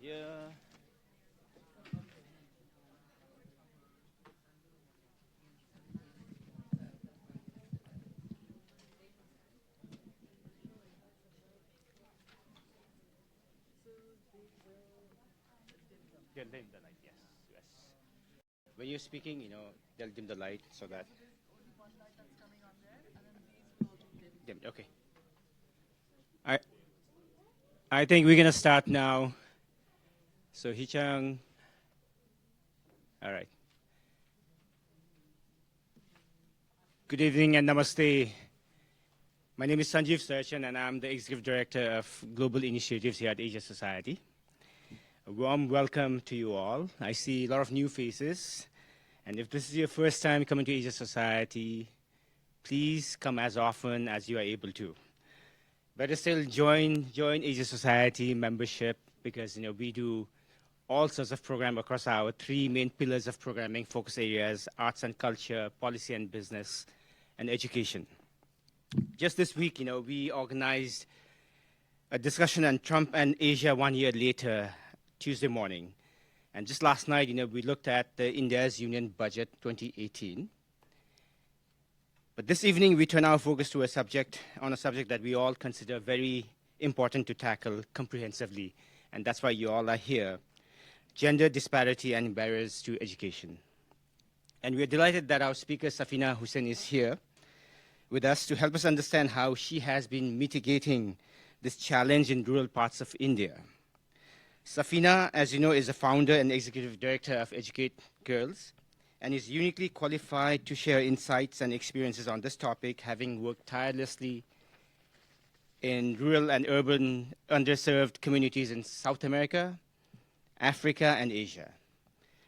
Yeah. They'll dim the light. Yes. Yes. When you're speaking, they'll dim the light so that dim. Okay. I I think we're gonna start now. So Hichang. All right. Good evening and namaste. My name is Sanjeev Sachin, and I'm the Executive Director of Global Initiatives here at Asia Society. A warm welcome to you all. I see a lot of new faces, and if this is your first time coming to Asia Society, please come as often as you are able to. Better still, join Asia Society membership, because we do all sorts of program across our three main pillars of programming focus areas: arts and culture, policy and business, and education. Just this week, we organized a discussion on Trump and Asia 1 year later, Tuesday morning. And just last night, we looked at the India's Union Budget 2018. But this evening, we turn our focus to a subject that we all consider very important to tackle comprehensively. And that's why you all are here: gender disparity and barriers to education. And we're delighted that our speaker, Safeena Husain, is here with us to help us understand how she has been mitigating this challenge in rural parts of India. Safeena, as you know, is a founder and executive director of Educate Girls, and is uniquely qualified to share insights and experiences on this topic, having worked tirelessly in rural and urban underserved communities in South America, Africa, and Asia.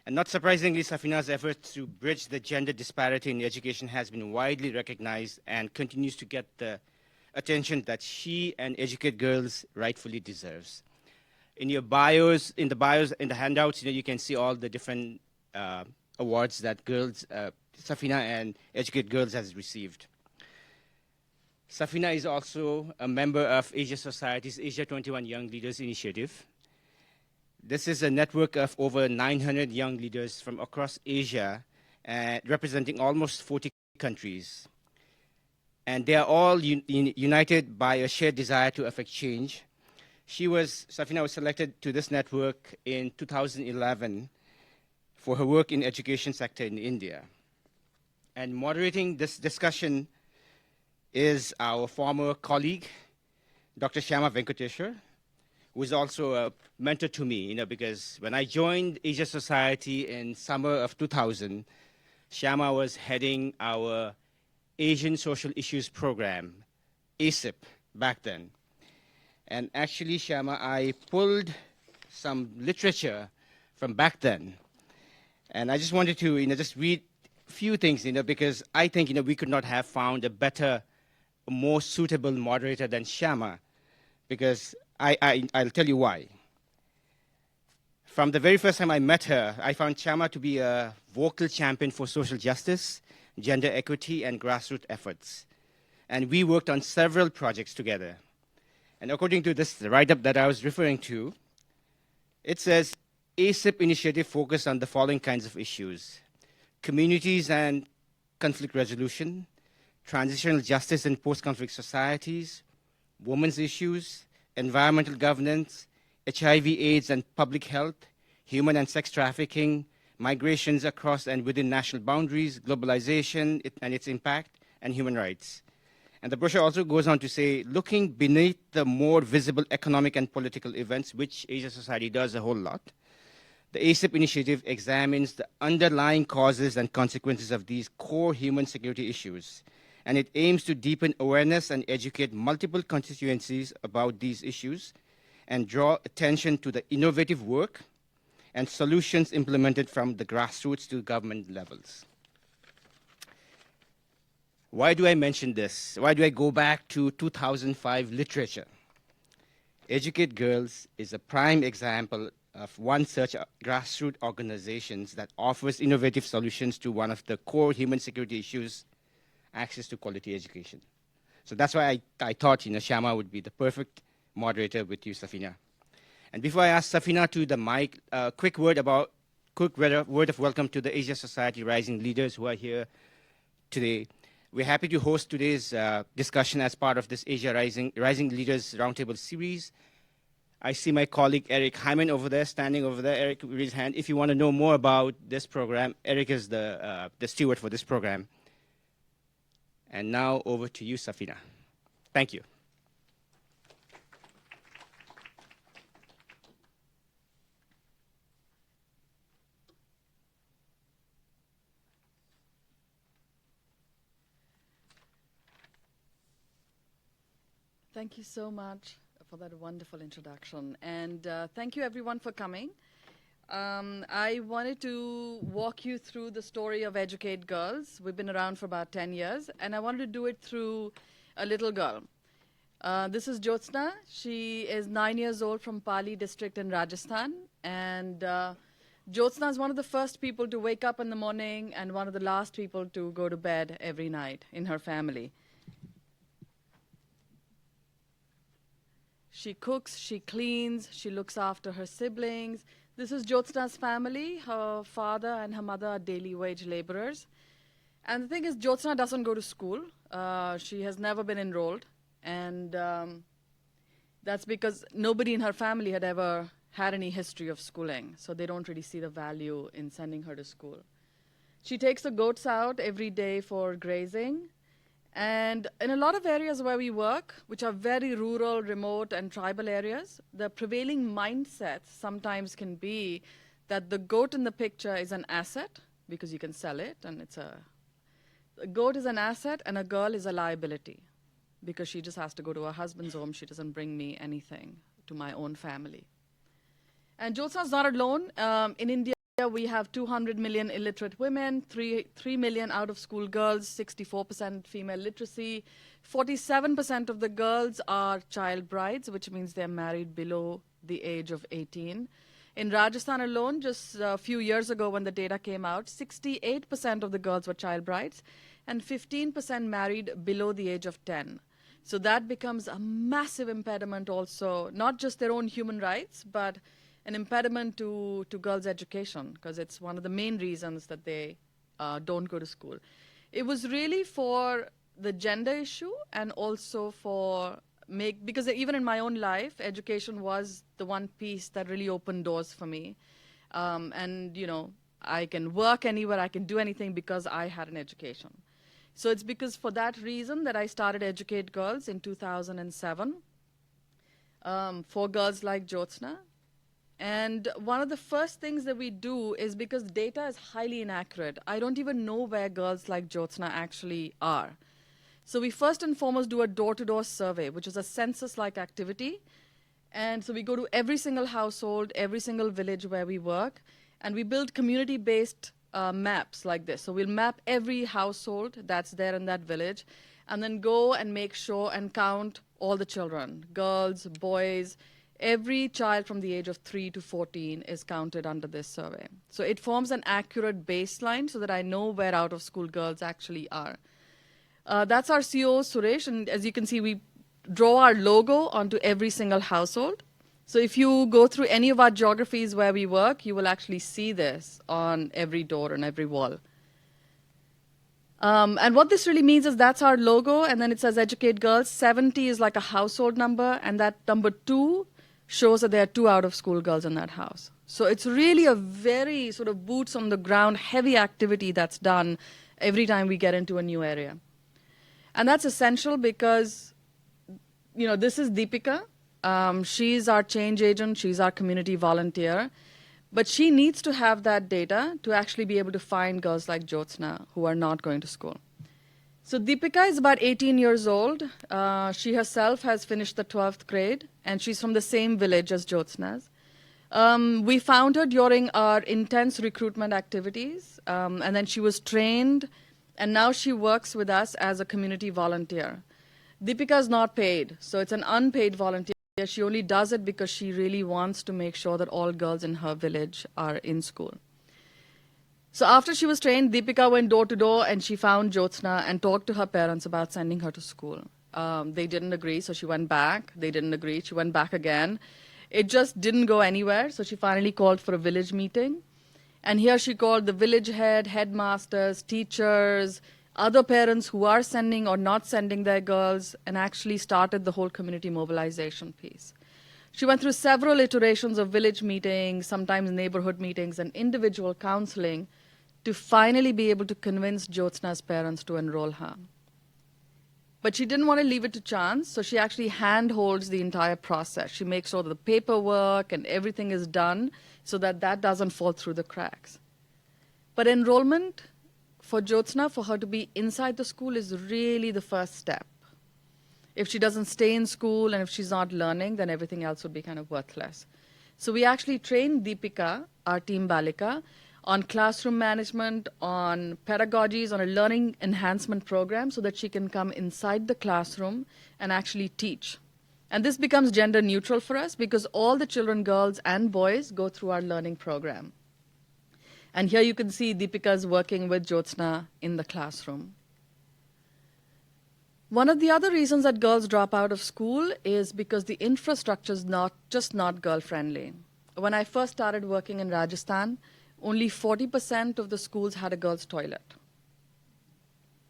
And not surprisingly, Safeena's efforts to bridge the gender disparity in education has been widely recognized and continues to get the attention that she and Educate Girls rightfully deserves. In your bios, in the handouts, you can see all the different awards that Safeena and Educate Girls has received. Safeena is also a member of Asia Society's Asia 21 Young Leaders Initiative. This is a network of over 900 young leaders from across Asia, representing almost 40 countries. And they are all united by a shared desire to affect change. Safeena was selected to this network in 2011 for her work in education sector in India. And moderating this discussion is our former colleague, Dr. Shyama Venkateswar, who is also a mentor to me, because when I joined Asia Society in summer of 2000, Shyama was heading our Asian Social Issues Program, ASIP, back then. And actually, Shyama, I pulled some literature from back then. And I just wanted to, just read a few things, because I think, we could not have found a better, more suitable moderator than Shyama, because I'll tell you why. From the very first time I met her, I found Shyama to be a vocal champion for social justice, gender equity, and grassroots efforts. And we worked on several projects together. And according to this write-up that I was referring to, it says, ASIP initiative focused on the following kinds of issues: communities and conflict resolution, transitional justice in post-conflict societies, women's issues, environmental governance, HIV/AIDS and public health, human and sex trafficking, migrations across and within national boundaries, globalization and its impact, and human rights. And the brochure also goes on to say, looking beneath the more visible economic and political events, which Asia Society does a whole lot, the ASIP initiative examines the underlying causes and consequences of these core human security issues. And it aims to deepen awareness and educate multiple constituencies about these issues and draw attention to the innovative work and solutions implemented from the grassroots to government levels. Why do I mention this? Why do I go back to 2005 literature? Educate Girls is a prime example of one such grassroots organizations that offers innovative solutions to one of the core human security issues, access to quality education. So that's why I thought, Shyama would be the perfect moderator with you, Safeena. And before I ask Safeena to the mic, a quick word of welcome to the Asia Society Rising Leaders who are here today. We're happy to host today's discussion as part of this Asia Rising Leaders Roundtable series. I see my colleague Eric Hyman over there, standing over there. Eric, raise his hand. If you want to know more about this program, Eric is the steward for this program. And now over to you, Safeena. Thank you. Thank you so much for that wonderful introduction. And thank you, everyone, for coming. I wanted to walk you through the story of Educate Girls. We've been around for about 10 years, and I wanted to do it through a little girl. This is Jyotsna. She is 9 years old from Pali district in Rajasthan. And Jyotsna is one of the first people to wake up in the morning and one of the last people to go to bed every night in her family. She cooks, she cleans, she looks after her siblings. This is Jyotsna's family. Her father and her mother are daily wage laborers. And the thing is, Jyotsna doesn't go to school. She has never been enrolled. And that's because nobody in her family had ever had any history of schooling. So they don't really see the value in sending her to school. She takes the goats out every day for grazing. And in a lot of areas where we work, which are very rural, remote, and tribal areas, the prevailing mindset sometimes can be that the goat in the picture is an asset because you can sell it, and a goat is an asset, and a girl is a liability because she just has to go to her husband's home. She doesn't bring me anything to my own family. And Jyotsna's not alone. In India, we have 200 million illiterate women, 3 million out-of-school girls, 64% female literacy. 47% of the girls are child brides, which means they're married below the age of 18. In Rajasthan alone, just a few years ago when the data came out, 68% of the girls were child brides and 15% married below the age of 10. So that becomes a massive impediment also, not just their own human rights, but an impediment to girls' education, because it's one of the main reasons that they don't go to school. It was really for the gender issue and also because even in my own life, education was the one piece that really opened doors for me. And, I can work anywhere, I can do anything because I had an education. So it's because for that reason that I started Educate Girls in 2007 for girls like Jyotsna. And one of the first things that we do is because data is highly inaccurate. I don't even know where girls like Jyotsna actually are. So we first and foremost do a door-to-door survey, which is a census-like activity. And so we go to every single household, every single village where we work, and we build community-based maps like this. So we'll map every household that's there in that village, and then go and make sure and count all the children, girls, boys. Every child from the age of 3 to 14 is counted under this survey. So it forms an accurate baseline so that I know where out-of-school girls actually are. That's our CEO, Suresh, and as you can see, we draw our logo onto every single household. So if you go through any of our geographies where we work, you will actually see this on every door and every wall. And what this really means is that's our logo, and then it says Educate Girls. 70 is like a household number, and that number 2 shows that there are 2 out-of-school girls in that house. So it's really a very sort of boots-on-the-ground, heavy activity that's done every time we get into a new area. And that's essential because, this is Deepika. She's our change agent. She's our community volunteer. But she needs to have that data to actually be able to find girls like Jyotsna who are not going to school. So Deepika is about 18 years old. She herself has finished the 12th grade, and she's from the same village as Jyotsna's. We found her during our intense recruitment activities, and then she was trained, and now she works with us as a community volunteer. Deepika is not paid, so it's an unpaid volunteer She only does it because she really wants to make sure that all girls in her village are in school. So after she was trained, Deepika went door to door and she found Jyotsna and talked to her parents about sending her to school. They didn't agree, so she went back. They didn't agree, she went back again. It just didn't go anywhere, so she finally called for a village meeting. And here she called the village head, headmasters, teachers, other parents who are sending or not sending their girls, and actually started the whole community mobilization piece. She went through several iterations of village meetings, sometimes neighborhood meetings, and individual counseling to finally be able to convince Jyotsna's parents to enroll her. But she didn't want to leave it to chance, so she actually handholds the entire process. She makes sure that the paperwork and everything is done so that that doesn't fall through the cracks. But enrollment for Jyotsna, for her to be inside the school, is really the first step. If she doesn't stay in school and if she's not learning, then everything else would be kind of worthless. So we actually trained Deepika, our team Balika, on classroom management, on pedagogies, on a learning enhancement program so that she can come inside the classroom and actually teach. And this becomes gender neutral for us because all the children, girls and boys, go through our learning program. And here you can see Deepika's working with Jyotsna in the classroom. One of the other reasons that girls drop out of school is because the infrastructure is not girl-friendly. When I first started working in Rajasthan, only 40% of the schools had a girls' toilet.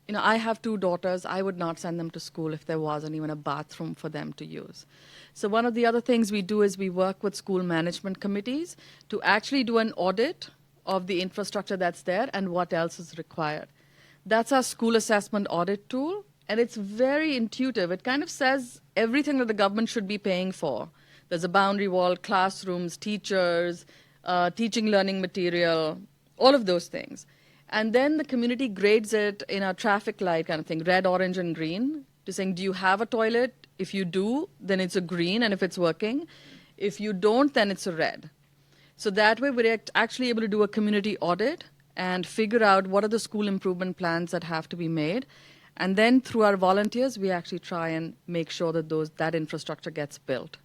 You know, I have 2 daughters. I would not send them to school if there wasn't even a bathroom for them to use. So one of the other things we do is we work with school management committees to actually do an audit of the infrastructure that's there and what else is required. That's our school assessment audit tool, and it's very intuitive. It kind of says everything that the government should be paying for. There's a boundary wall, classrooms, teachers, teaching learning material, all of those things. And then the community grades it in a traffic light kind of thing, red, orange, and green, to saying, do you have a toilet? If you do, then it's a green, and if it's working. If you don't, then it's a red. So that way we're actually able to do a community audit and figure out what are the school improvement plans that have to be made. And then through our volunteers, we actually try and make sure that that infrastructure gets built.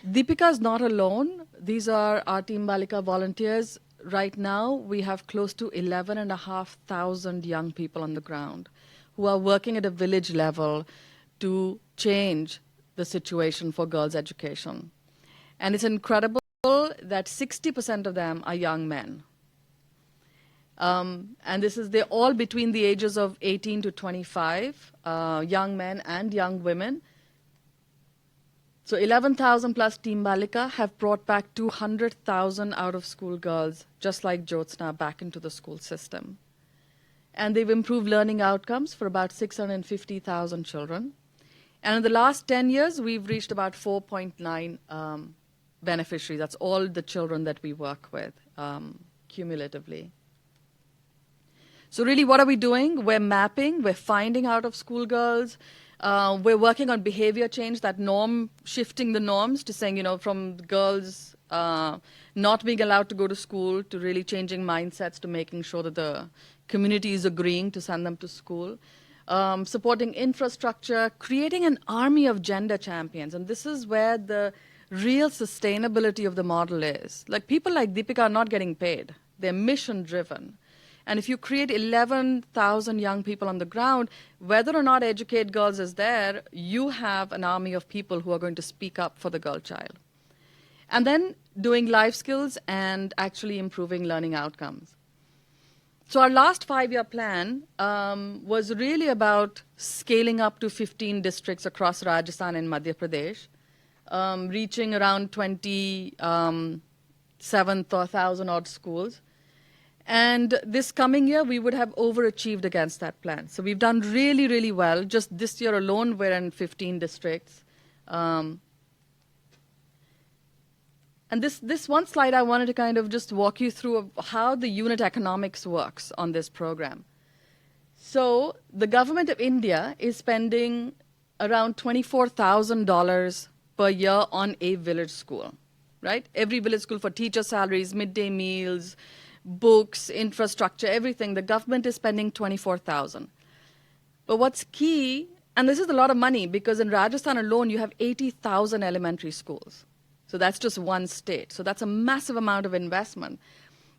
Deepika is not alone. These are our Team Balika volunteers. Right now, we have close to 11,500 young people on the ground who are working at a village level to change the situation for girls' education. And it's incredible that 60% of them are young men. And they're all between the ages of 18 to 25, young men and young women. So 11,000 plus Team Balika have brought back 200,000 out-of-school girls, just like Jyotsna, back into the school system. And they've improved learning outcomes for about 650,000 children. And in the last 10 years, we've reached about 4.9 beneficiaries. That's all the children that we work with cumulatively. So really, what are we doing? We're mapping, we're finding out-of-school girls. We're working on behavior change, that norm, shifting the norms to saying, you know, from girls not being allowed to go to school to really changing mindsets to making sure that the community is agreeing to send them to school. Supporting infrastructure, creating an army of gender champions. And this is where the real sustainability of the model is. Like, people like Deepika are not getting paid. They're mission-driven. And if you create 11,000 young people on the ground, whether or not Educate Girls is there, you have an army of people who are going to speak up for the girl child. And then doing life skills and actually improving learning outcomes. So our last 5-year plan was really about scaling up to 15 districts across Rajasthan and Madhya Pradesh, reaching around 27,000 odd schools. And this coming year, we would have overachieved against that plan. So we've done really, really well. Just this year alone, we're in 15 districts. And this one slide, I wanted to kind of just walk you through how the unit economics works on this program. So the government of India is spending around $24,000 per year on a village school, right? Every village school for teacher salaries, midday meals, books, infrastructure, everything. The government is spending $24,000. But what's key, And this is a lot of money because in Rajasthan alone, you have 80,000 elementary schools. So that's just one state. So that's a massive amount of investment.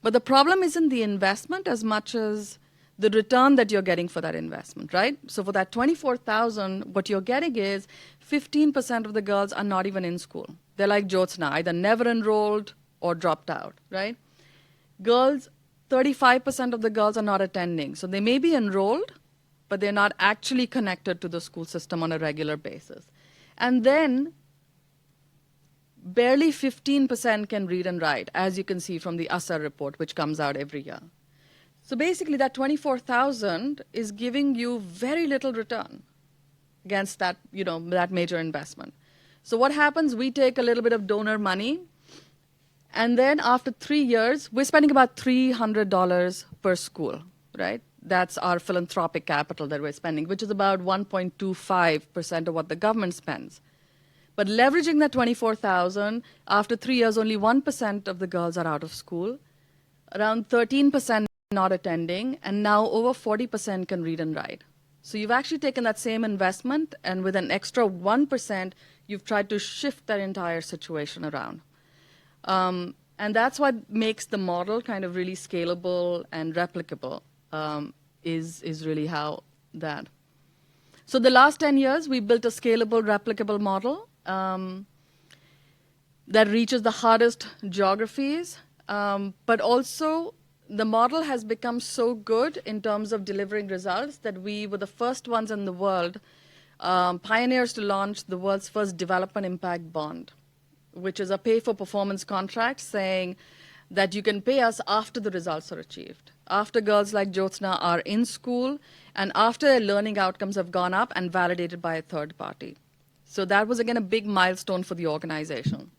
But the problem isn't the investment as much as the return that you're getting for that investment, right? So for that 24,000, what you're getting is 15% of the girls are not even in school. They're like Jyotsna, either never enrolled or dropped out, right? Girls, 35% of the girls are not attending. So they may be enrolled, but they're not actually connected to the school system on a regular basis. And then barely 15% can read and write, as you can see from the ASA report, which comes out every year. So basically, that 24,000 is giving you very little return against that, that major investment. So what happens? We take a little bit of donor money, and then after 3 years, we're spending about $300 per school, right? That's our philanthropic capital that we're spending, which is about 1.25% of what the government spends. But leveraging that 24,000, after 3 years, only 1% of the girls are out of school, around 13% not attending, and now over 40% can read and write. So you've actually taken that same investment, and with an extra 1%, you've tried to shift that entire situation around. And that's what makes the model kind of really scalable and replicable, is really how that. So the last 10 years, we built a scalable, replicable model that reaches the hardest geographies, but also the model has become so good in terms of delivering results that we were the first ones in the world, pioneers to launch the world's first development impact bond, which is a pay-for-performance contract saying that you can pay us after the results are achieved, after girls like Jyotsna are in school, and after their learning outcomes have gone up and validated by a third party. So that was, again, a big milestone for the organization.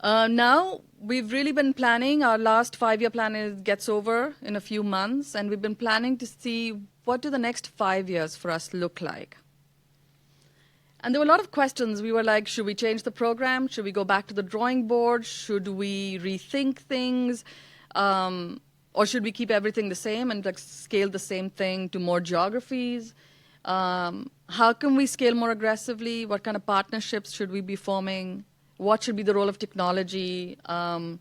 Now, we've really been planning. Our last 5-year plan gets over in a few months, and we've been planning to see what do the next 5 years for us look like. And there were a lot of questions. We were like, should we change the program? Should we go back to the drawing board? Should we rethink things? Or should we keep everything the same and like scale the same thing to more geographies? How can we scale more aggressively? What kind of partnerships should we be forming? What should be the role of technology? And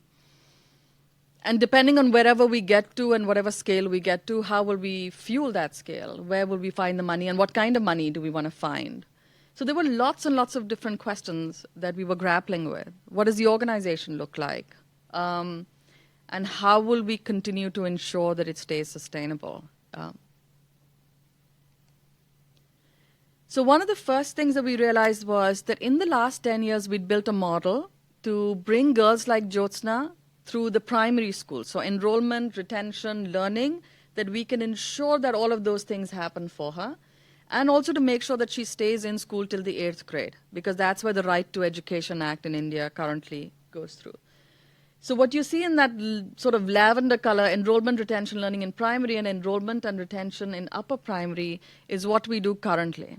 depending on wherever we get to and whatever scale we get to, how will we fuel that scale? Where will we find the money? And what kind of money do we want to find? So there were lots and lots of different questions that we were grappling with. What does the organization look like? And how will we continue to ensure that it stays sustainable? So one of the first things that we realized was that in the last 10 years, we'd built a model to bring girls like Jyotsna through the primary school. So enrollment, retention, learning, that we can ensure that all of those things happen for her. And also to make sure that she stays in school till the 8th grade, because that's where the Right to Education Act in India currently goes through. So what you see in that sort of lavender color, enrollment, retention, learning in primary, and enrollment and retention in upper primary is what we do currently.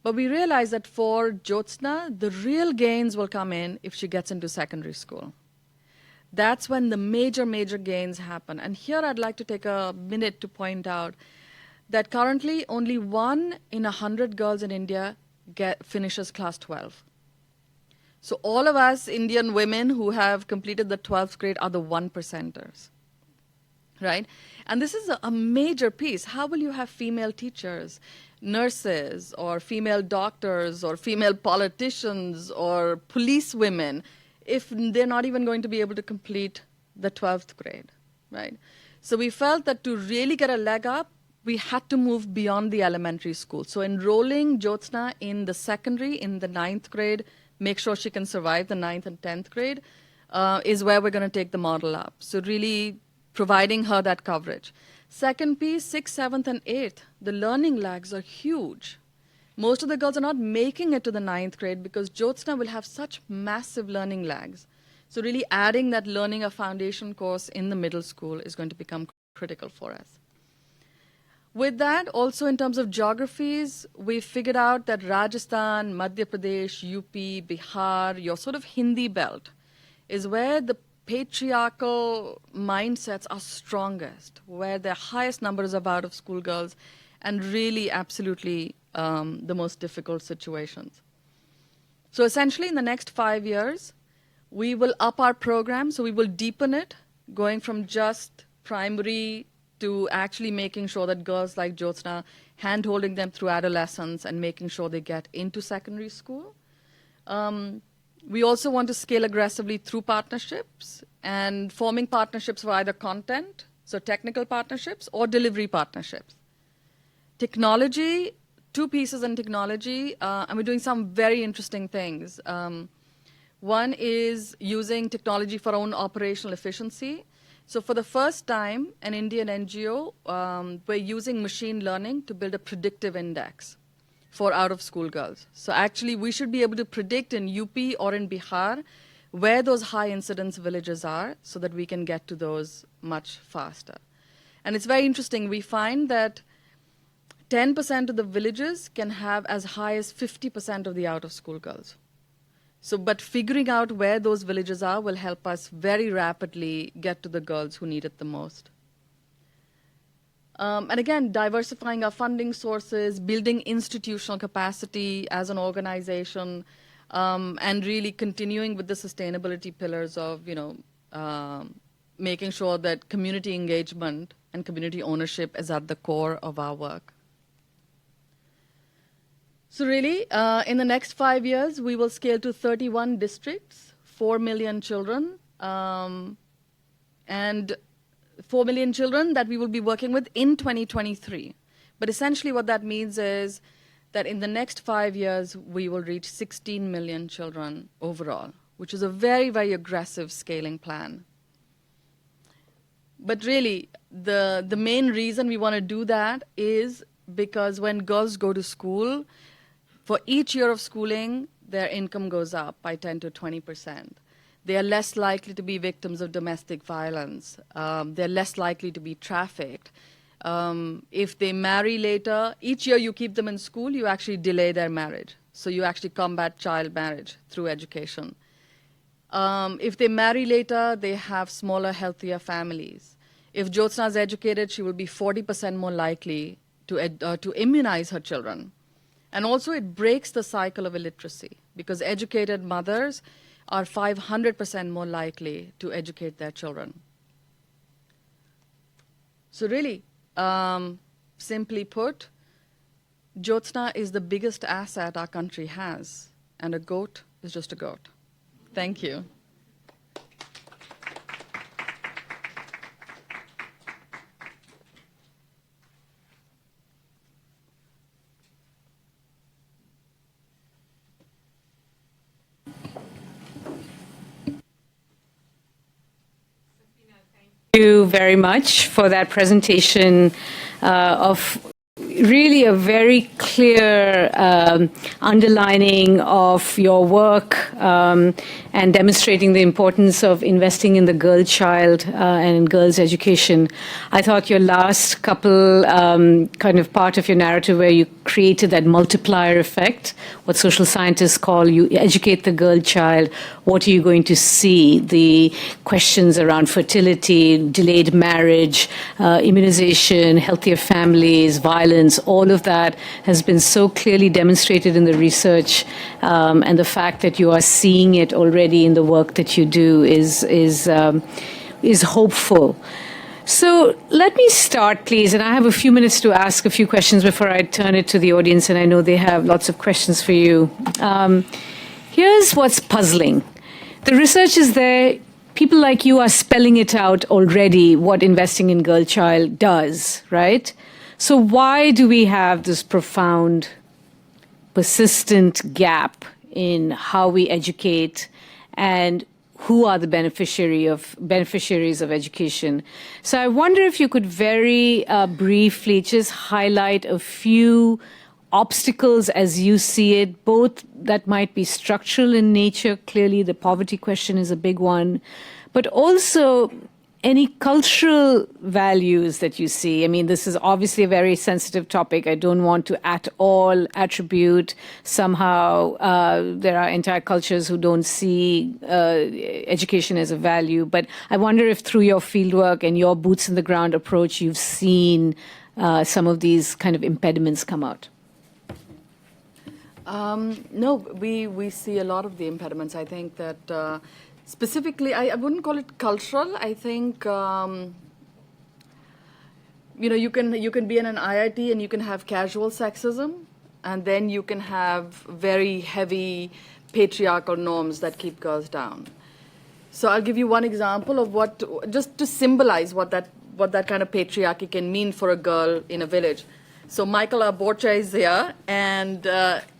But we realize that for Jyotsna, the real gains will come in if she gets into secondary school. That's when the major, major gains happen. And here I'd like to take a minute to point out that currently only 1 in 100 girls in India finishes class 12. So all of us Indian women who have completed the 12th grade are the 1%ers, right? And this is a major piece. How will you have female teachers, nurses, or female doctors, or female politicians, or police women, if they're not even going to be able to complete the 12th grade, right? So we felt that to really get a leg up, we had to move beyond the elementary school. So enrolling Jyotsna in the secondary, in the 9th grade, make sure she can survive the 9th and 10th grade, is where we're going to take the model up. So really providing her that coverage. Second piece, 6th, 7th, and 8th, the learning lags are huge. Most of the girls are not making it to the 9th grade because Jyotsna will have such massive learning lags. So really adding that learning a foundation course in the middle school is going to become critical for us. With that, also in terms of geographies, we figured out that Rajasthan, Madhya Pradesh, UP, Bihar, your sort of Hindi belt, is where the patriarchal mindsets are strongest, where the highest numbers of out-of-school girls, and really absolutely the most difficult situations. So essentially, in the next 5 years, we will up our program, so we will deepen it, going from just primary to actually making sure that girls like Jyotsna, hand-holding them through adolescence and making sure they get into secondary school. We also want to scale aggressively through partnerships and forming partnerships for either content, so technical partnerships, or delivery partnerships. Technology, 2 pieces in technology, and we're doing some very interesting things. One is using technology for our own operational efficiency. So for the first time, an Indian NGO, we're using machine learning to build a predictive index for out-of-school girls. So actually, we should be able to predict in UP or in Bihar where those high-incidence villages are so that we can get to those much faster. And it's very interesting. We find that 10% of the villages can have as high as 50% of the out-of-school girls. So, but figuring out where those villages are will help us very rapidly get to the girls who need it the most. And again, diversifying our funding sources, building institutional capacity as an organization, and really continuing with the sustainability pillars of, making sure that community engagement and community ownership is at the core of our work. So really, in the next 5 years, we will scale to 31 districts, 4 million children, and 4 million children that we will be working with in 2023. But essentially what that means is that in the next 5 years, we will reach 16 million children overall, which is a very, very aggressive scaling plan. But really, the main reason we want to do that is because when girls go to school, for each year of schooling, their income goes up by 10 to 20%. They are less likely to be victims of domestic violence. They're less likely to be trafficked. If they marry later, each year you keep them in school, you actually delay their marriage. So you actually combat child marriage through education. If they marry later, they have smaller, healthier families. If Jyotsna is educated, she will be 40% more likely to immunize her children. And also it breaks the cycle of illiteracy because educated mothers are 500% more likely to educate their children. So really, simply put, Jyotsna is the biggest asset our country has, and a goat is just a goat. Thank you. Thank you very much for that presentation of really a very clear underlining of your work and demonstrating the importance of investing in the girl child and in girls' education. I thought your last couple kind of part of your narrative where you created that multiplier effect, what social scientists call you educate the girl child, what are you going to see? The questions around fertility, delayed marriage, immunization, healthier families, violence, all of that has been so clearly demonstrated in the research, and the fact that you are seeing it already in the work that you do is hopeful. So let me start, please, and I have a few minutes to ask a few questions before I turn it to the audience, and I know they have lots of questions for you. Here's what's puzzling. The research is there. People like you are spelling it out already, what investing in girl child does, right? So why do we have this profound, persistent gap in how we educate and who are the beneficiaries of education? So I wonder if you could very briefly just highlight a few obstacles as you see it, both that might be structural in nature. Clearly, the poverty question is a big one, but also any cultural values that you see. I mean, this is obviously a very sensitive topic. I don't want to at all attribute somehow there are entire cultures who don't see education as a value. But I wonder if through your fieldwork and your boots in the ground approach, you've seen some of these kind of impediments come out? No, we see a lot of the impediments. I think that specifically, I wouldn't call it cultural. I think you can be in an IIT and you can have casual sexism, and then you can have very heavy patriarchal norms that keep girls down. So I'll give you one example of just to symbolize what that kind of patriarchy can mean for a girl in a village. So Michael Aborcha is here, and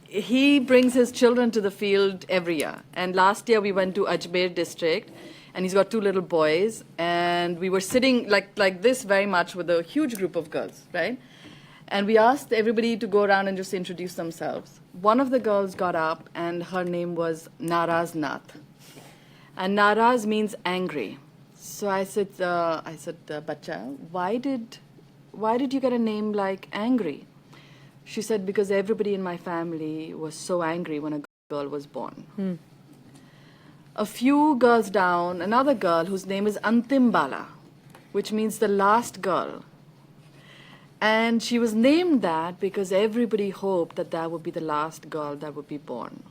he brings his children to the field every year. And last year we went to Ajmer district, and he's got 2 little boys, and we were sitting like this very much with a huge group of girls, right? And we asked everybody to go around and just introduce themselves. One of the girls got up, and her name was Naraz Nath. And Naraz means angry. So I said, Bacha, why did you get a name like angry? She said, because everybody in my family was so angry when a girl was born. A few girls down, another girl whose name is Antim Bala, which means the last girl. And she was named that because everybody hoped that that would be the last girl that would be born.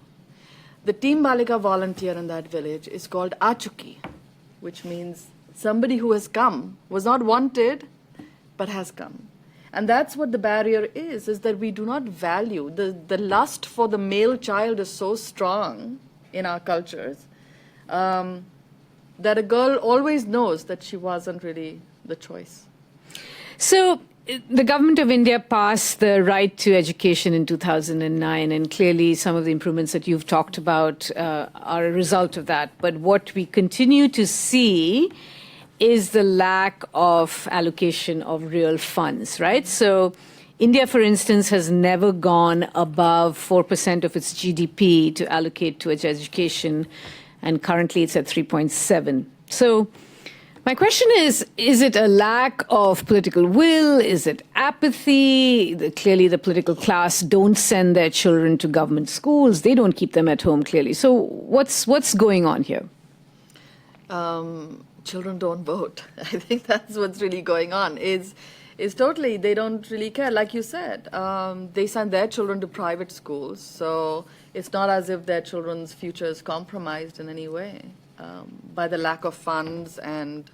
The Team Balika volunteer in that village is called Achuki, which means somebody who has come, was not wanted, but has come. And that's what the barrier is that we do not value. The lust for the male child is so strong in our cultures that a girl always knows that she wasn't really the choice. So the government of India passed the right to education in 2009, and clearly some of the improvements that you've talked about are a result of that. But what we continue to see is the lack of allocation of real funds, right? So India, for instance, has never gone above 4% of its GDP to allocate to its education, and currently it's at 3.7. So my question is it a lack of political will? Is it apathy? Clearly the political class don't send their children to government schools. They don't keep them at home, clearly. So what's going on here? Children don't vote. I think that's what's really going on. Is totally, they don't really care. Like you said, they send their children to private schools, so it's not as if their children's future is compromised in any way by the lack of funds, and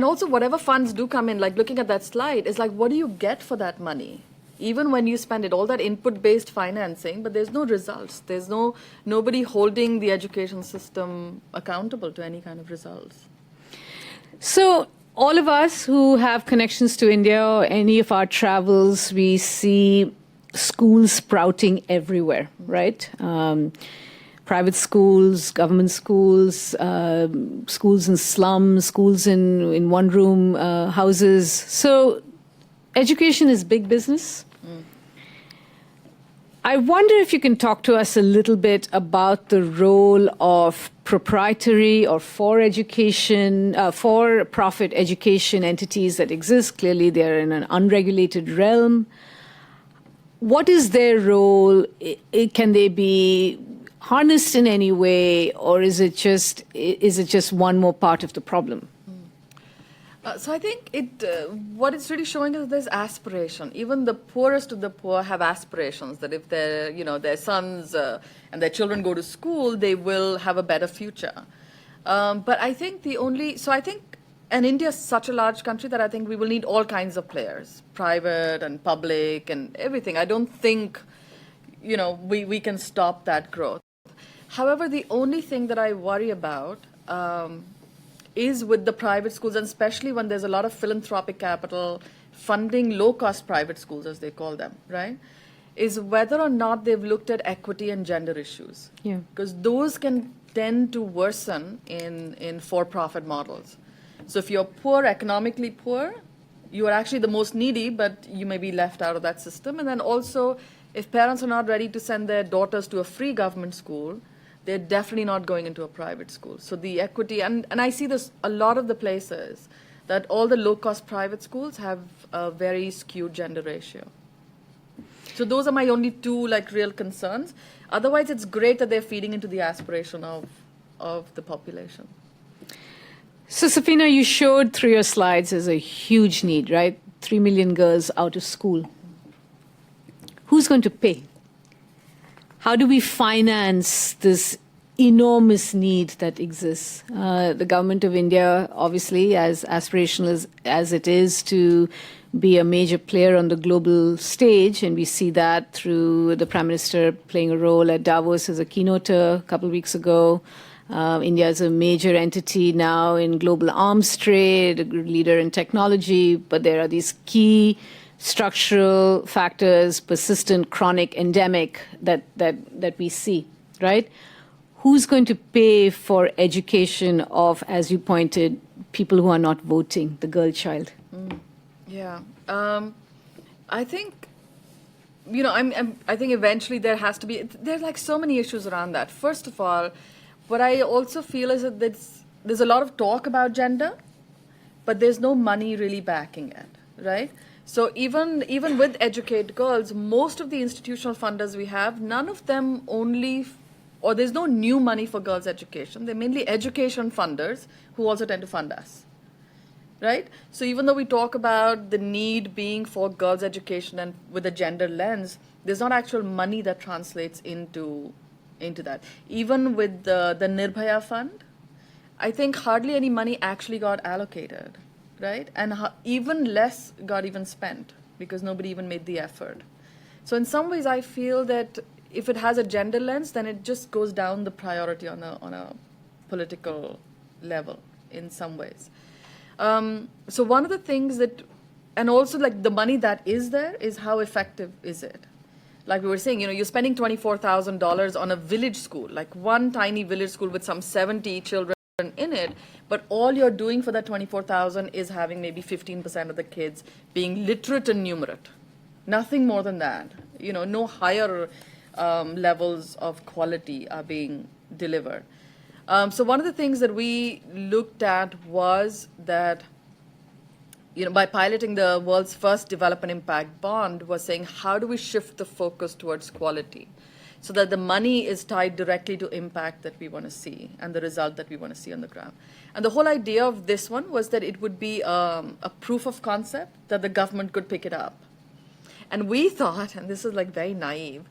also whatever funds do come in, like looking at that slide, is like, what do you get for that money? Even when you spend it, all that input-based financing, but there's no results. There's nobody holding the education system accountable to any kind of results. So all of us who have connections to India or any of our travels, we see schools sprouting everywhere, right? Private schools, government schools, schools in slums, schools in one-room houses. So education is big business. I wonder if you can talk to us a little bit about the role of proprietary or for-profit education entities that exist. Clearly, they're in an unregulated realm. What is their role? Can they be harnessed in any way, or is it just one more part of the problem? So I think what it's really showing is there's aspiration. Even the poorest of the poor have aspirations that if their sons and their children go to school, they will have a better future. But I think and India is such a large country that I think we will need all kinds of players, private and public and everything. I don't think, we can stop that growth. However, the only thing that I worry about is with the private schools, and especially when there's a lot of philanthropic capital funding low-cost private schools, as they call them, right, is whether or not they've looked at equity and gender issues. Yeah. Because those can tend to worsen in for-profit models. So if you're poor, economically poor, you are actually the most needy, but you may be left out of that system. And then also, if parents are not ready to send their daughters to a free government school, they're definitely not going into a private school. So the equity, and I see this a lot of the places, that all the low-cost private schools have a very skewed gender ratio. So those are my only two real concerns. Otherwise, it's great that they're feeding into the aspiration of the population. So Safeena, you showed through your slides there's a huge need, right? 3 million girls out of school. Who's going to pay? How do we finance this enormous need that exists? The government of India, obviously, as aspirational as it is to be a major player on the global stage, and we see that through the Prime Minister playing a role at Davos as a keynoter a couple of weeks ago. India is a major entity now in global arms trade, a leader in technology, but there are these key structural factors, persistent, chronic, endemic, that we see, right? Who's going to pay for education of, as you pointed, people who are not voting, the girl child? Yeah. I think, I think eventually there has to be, there's like so many issues around that. First of all, what I also feel is that there's a lot of talk about gender, but there's no money really backing it, right? So even with Educate Girls, most of the institutional funders we have, none of them or there's no new money for girls' education. They're mainly education funders who also tend to fund us, right? So even though we talk about the need being for girls' education and with a gender lens, there's not actual money that translates into that. Even with the Nirbhaya fund, I think hardly any money actually got allocated, right? And even less got even spent because nobody even made the effort. So in some ways, I feel that if it has a gender lens, then it just goes down the priority on a political level in some ways. So one of the things that, and also like the money that is there is how effective is it? Like we were saying, you're spending $24,000 on a village school, like one tiny village school with some 70 children in it, but all you're doing for that 24,000 is having maybe 15% of the kids being literate and numerate. Nothing more than that. No higher levels of quality are being delivered. So one of the things that we looked at was that, by piloting the world's first development impact bond, was saying, how do we shift the focus towards quality so that the money is tied directly to impact that we want to see and the result that we want to see on the ground? And the whole idea of this one was that it would be a proof of concept that the government could pick it up. And we thought, and this is like very naive,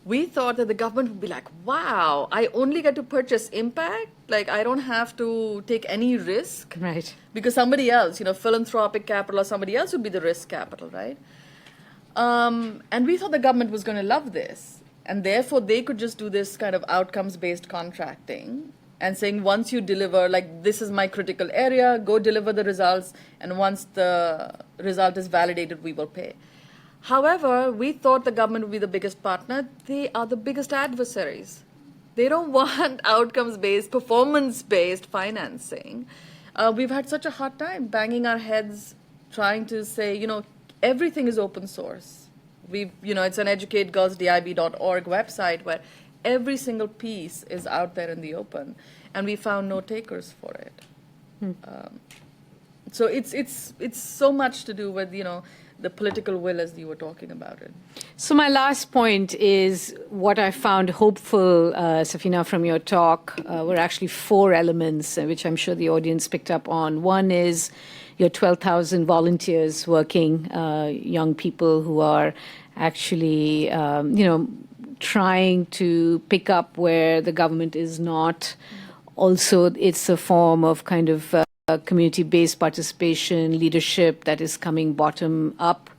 we thought that the government would be like, wow, I only get to purchase impact. Like, I don't have to take any risk. Right. Because somebody else, philanthropic capital or somebody else would be the risk capital, right? And we thought the government was going to love this. And therefore, they could just do this kind of outcomes-based contracting and saying, once you deliver, like, this is my critical area, go deliver the results. And once the result is validated, we will pay. However, we thought the government would be the biggest partner. They are the biggest adversaries. They don't want outcomes-based, performance-based financing. We've had such a hard time banging our heads trying to say, everything is open source. It's an educategirlsdib.org website where every single piece is out there in the open, and we found no takers for it. So it's so much to do with, the political will as you were talking about it. So my last point is what I found hopeful, Safeena, from your talk were actually 4 elements, which I'm sure the audience picked up on. One is your 12,000 volunteers working, young people who are actually, trying to pick up where the government is not. Also, it's a form of kind of community-based participation, leadership that is coming bottom up.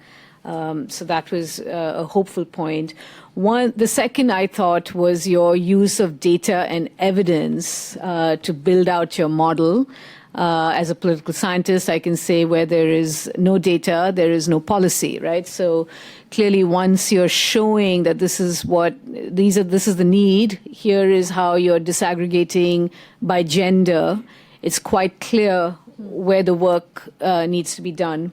So that was a hopeful point. The second I thought was your use of data and evidence to build out your model. As a political scientist, I can say where there is no data, there is no policy, right? So clearly, once you're showing that this is the need, here is how you're disaggregating by gender, it's quite clear where the work needs to be done.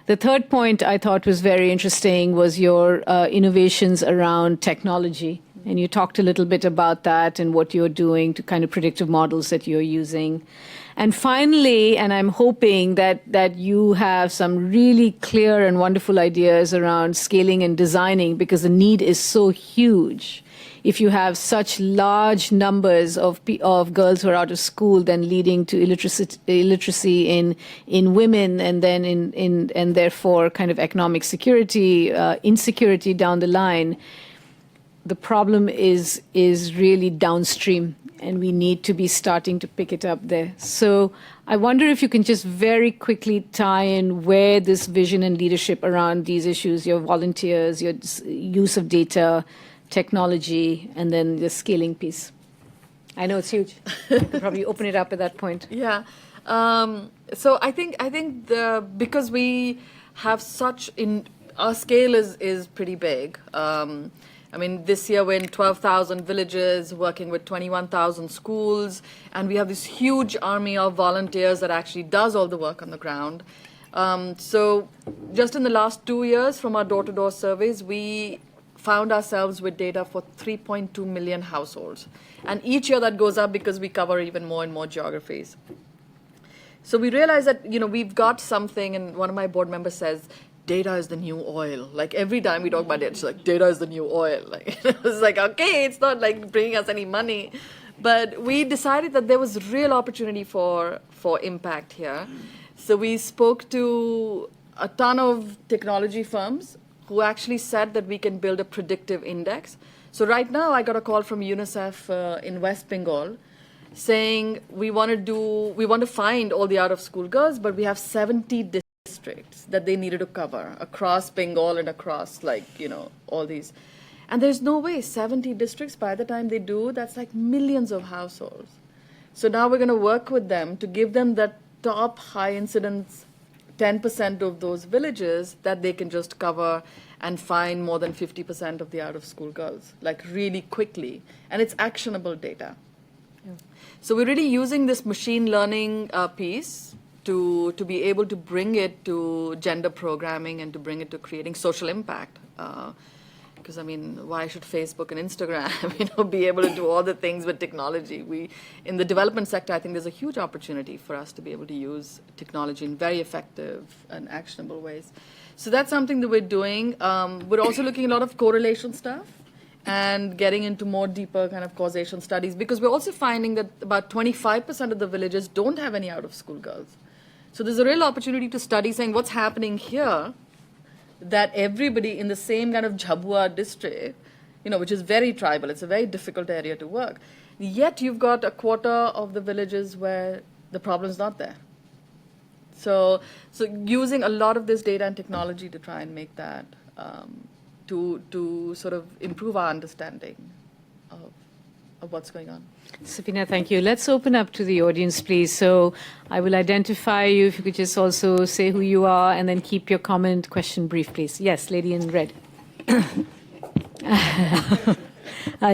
The third point I thought was very interesting was your innovations around technology And you talked a little bit about that and what you're doing to kind of predictive models that you're using. And finally, and I'm hoping that you have some really clear and wonderful ideas around scaling and designing, because the need is so huge. If you have such large numbers of girls who are out of school, then leading to illiteracy in women, and then and therefore kind of economic security, insecurity down the line, the problem is really downstream, and we need to be starting to pick it up there. So I wonder if you can just very quickly tie in where this vision and leadership around these issues, your volunteers, your use of data, technology, and then the scaling piece. I know it's huge. You can probably open it up at that point. Yeah. So I think because we have our scale is pretty big. I mean, this year we're in 12,000 villages, working with 21,000 schools, and we have this huge army of volunteers that actually does all the work on the ground. So just in the last 2 years from our door-to-door surveys, we found ourselves with data for 3.2 million households. And each year that goes up because we cover even more and more geographies. So we realized that, we've got something, and one of my board members says, data is the new oil. Like every time we talk about it, it's like, data is the new oil. Like, it's like, okay, it's not like bringing us any money. But we decided that there was real opportunity for impact here. So we spoke to a ton of technology firms who actually said that we can build a predictive index. So right now, I got a call from UNICEF in West Bengal saying we want to find all the out-of-school girls, but we have 70 districts that they needed to cover across Bengal and across all these. And there's no way 70 districts, by the time they do, that's like millions of households. So now we're going to work with them to give them that top high incidence 10% of those villages that they can just cover and find more than 50% of the out-of-school girls, like really quickly. And it's actionable data. Yeah. So we're really using this machine learning piece to be able to bring it to gender programming and to bring it to creating social impact. Because, why should Facebook and Instagram, be able to do all the things with technology? In the development sector, I think there's a huge opportunity for us to be able to use technology in very effective and actionable ways. So that's something that we're doing. We're also looking at a lot of correlation stuff and getting into more deeper kind of causation studies, because we're also finding that about 25% of the villages don't have any out-of-school girls. So there's a real opportunity to study saying what's happening here, that everybody in the same kind of Jhabua district, which is very tribal, it's a very difficult area to work, yet you've got a quarter of the villages where the problem's not there. So using a lot of this data and technology to try and make that, to sort of improve our understanding of what's going on. Safeena, thank you. Let's open up to the audience, please. So I will identify you. If you could just also say who you are and then keep your comment, question brief, please. Yes, lady in red.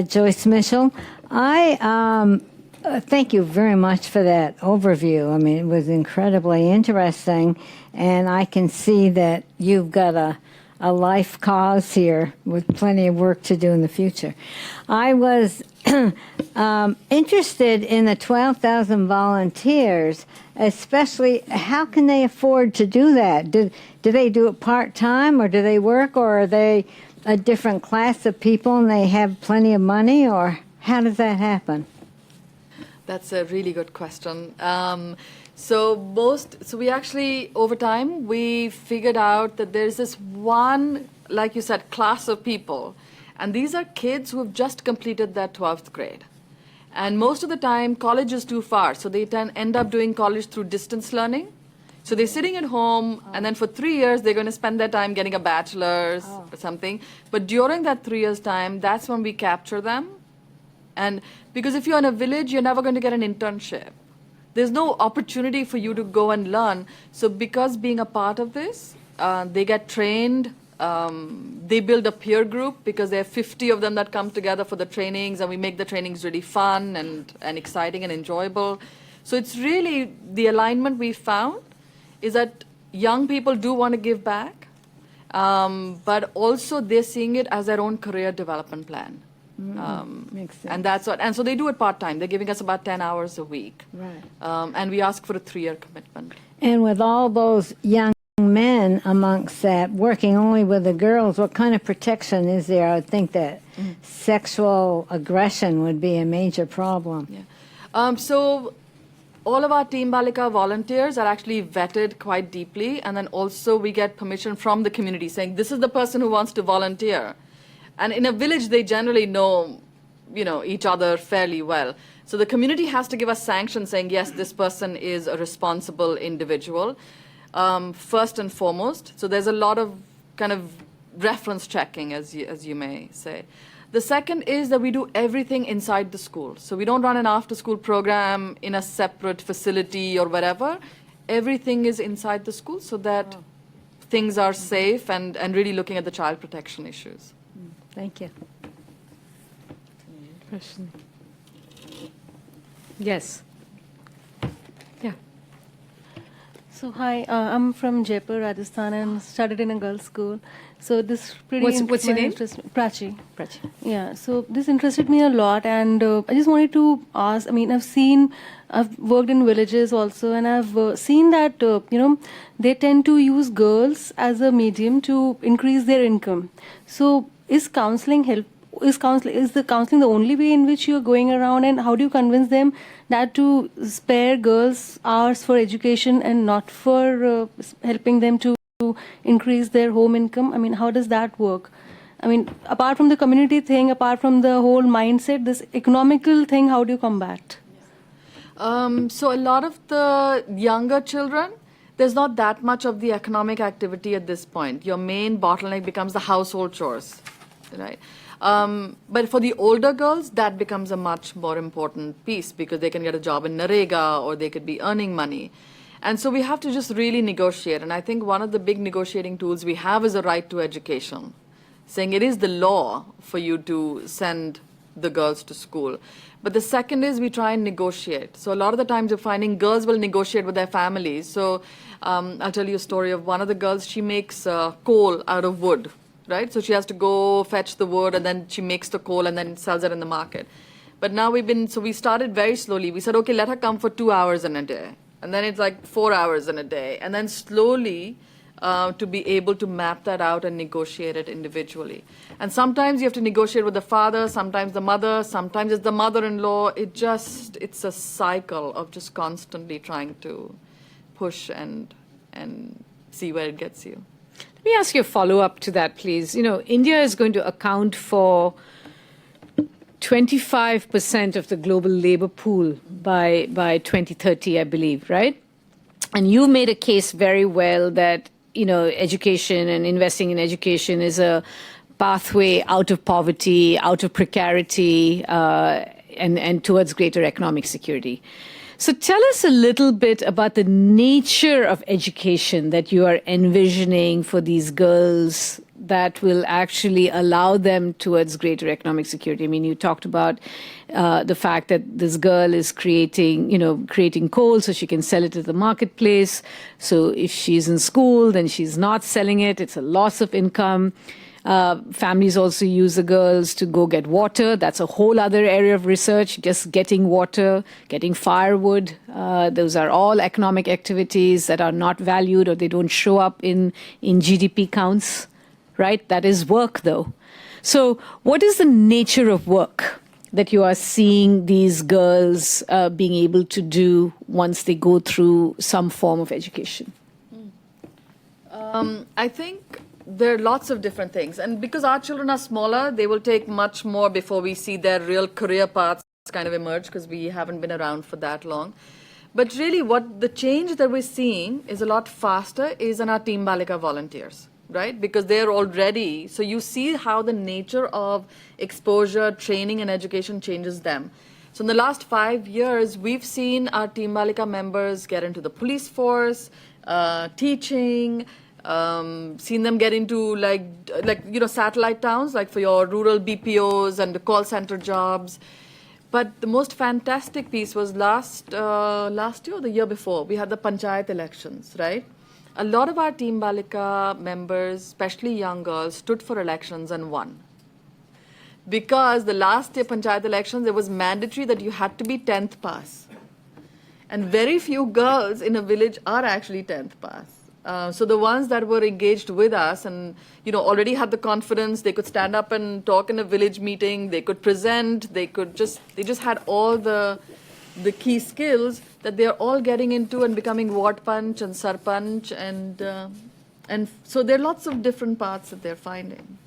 Joyce Mitchell. I thank you very much for that overview. It was incredibly interesting, and I can see that you've got a life cause here with plenty of work to do in the future. I was interested in the 12,000 volunteers, especially how can they afford to do that? Do they do it part-time, or do they work, or are they a different class of people and they have plenty of money, or how does that happen? That's a really good question. So we actually, over time, we figured out that there's this one, like you said, class of people. And these are kids who have just completed their 12th grade. And most of the time, college is too far. So they end up doing college through distance learning. So they're sitting at home, and then for 3 years, they're going to spend their time getting a bachelor's or something. But during that 3 years' time, that's when we capture them. And because if you're in a village, you're never going to get an internship. There's no opportunity for you to go and learn. So because being a part of this, they get trained. They build a peer group because there are 50 of them that come together for the trainings, and we make the trainings really fun and exciting and enjoyable. So it's really the alignment we found is that young people do want to give back, but also they're seeing it as their own career development plan. Makes sense. And that's what, and so they do it part-time. They're giving us about 10 hours a week. Right. And we ask for a 3-year commitment. And with all those young men amongst that, working only with the girls, what kind of protection is there? I would think that sexual aggression would be a major problem. Yeah. So all of our Team Balika volunteers are actually vetted quite deeply, and then also we get permission from the community saying, this is the person who wants to volunteer. And in a village, they generally know, each other fairly well. So the community has to give us sanction saying, yes, this person is a responsible individual, first and foremost. So there's a lot of kind of reference checking, as you may say. The second is that we do everything inside the school. So we don't run an after-school program in a separate facility or whatever. Everything is inside the school so that things are safe and really looking at the child protection issues. Thank you. Question. Yes. Yeah. So hi, I'm from Jaipur, Rajasthan, and studied in a girls' school. So this pretty What's your name? Prachi. Prachi. Yeah. So this interested me a lot, and I just wanted to ask. I mean, I've worked in villages also, and I've seen that they tend to use girls as a medium to increase their income. So is counseling help? Is the counseling the only way in which you're going around, and how do you convince them that to spare girls hours for education and not for helping them to increase their home income? I mean, how does that work? I mean, apart from the community thing, apart from the whole mindset, this economical thing, how do you combat? So a lot of the younger children, there's not that much of the economic activity at this point. Your main bottleneck becomes the household chores, right? But for the older girls, that becomes a much more important piece because they can get a job in Narega or they could be earning money. And so we have to just really negotiate. And I think one of the big negotiating tools we have is a right to education, saying it is the law for you to send the girls to school. But the second is we try and negotiate. So a lot of the times you're finding girls will negotiate with their families. So I'll tell you a story of one of the girls. She makes coal out of wood, right? So she has to go fetch the wood and then she makes the coal and then sells it in the market. But now we started very slowly. We said, okay, let her come for 2 hours in a day. And then it's like 4 hours in a day. And then slowly to be able to map that out and negotiate it individually. And sometimes you have to negotiate with the father, sometimes the mother, sometimes it's the mother-in-law. It's a cycle of just constantly trying to push and see where it gets you. Let me ask you a follow-up to that, please. India is going to account for 25% of the global labor pool by 2030, I believe, right? And you made a case very well that, education and investing in education is a pathway out of poverty, out of precarity, and towards greater economic security. So tell us a little bit about the nature of education that you are envisioning for these girls that will actually allow them towards greater economic security. I mean, you talked about the fact that this girl is creating coal so she can sell it to the marketplace. So if she's in school, then she's not selling it. It's a loss of income. Families also use the girls to go get water. That's a whole other area of research, just getting water, getting firewood. Those are all economic activities that are not valued or they don't show up in GDP counts, right? That is work, though. So what is the nature of work that you are seeing these girls being able to do once they go through some form of education? I think there are lots of different things. And because our children are smaller, they will take much more before we see their real career paths kind of emerge because we haven't been around for that long. But really what the change that we're seeing is a lot faster is in our Team Balika volunteers, right? Because they're already, so you see how the nature of exposure, training and education changes them. So in the last 5 years, we've seen our Team Balika members get into the police force, teaching, seen them get into satellite towns, like for your rural BPOs and the call center jobs. But the most fantastic piece was last year or the year before, we had the panchayat elections, right? A lot of our Team Balika members, especially young girls, stood for elections and won. because the last year Panchayat elections, it was mandatory that you had to be 10th pass. And very few girls in a village are actually 10th pass. So the ones that were engaged with us and already had the confidence, they could stand up and talk in a village meeting, they could present, they just had all the key skills that they're all getting into and becoming ward punch and sarpanch, and so there are lots of different paths that they're finding.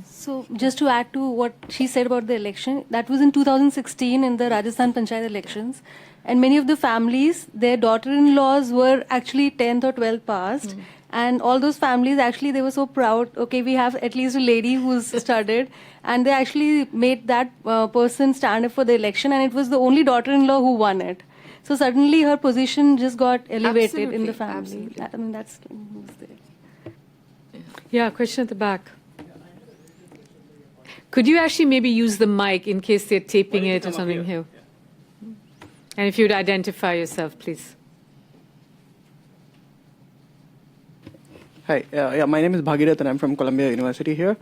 So just to add to what she said about the election, that was in 2016 in the Rajasthan Panchayat elections. And many of the families, their daughter-in-laws were actually 10th or 12th passed. And all those families, actually, they were so proud. Okay, we have at least a lady who's studied. And they actually made that person stand up for the election. And it was the only daughter-in-law who won it. So suddenly her position just got elevated in the family. Absolutely. I mean, that's who's there. Yeah, question at the back. Could you actually maybe use the mic in case they're taping it or something here? And if you'd identify yourself, please. Hi, my name is Bhagirath and I'm from Columbia University here.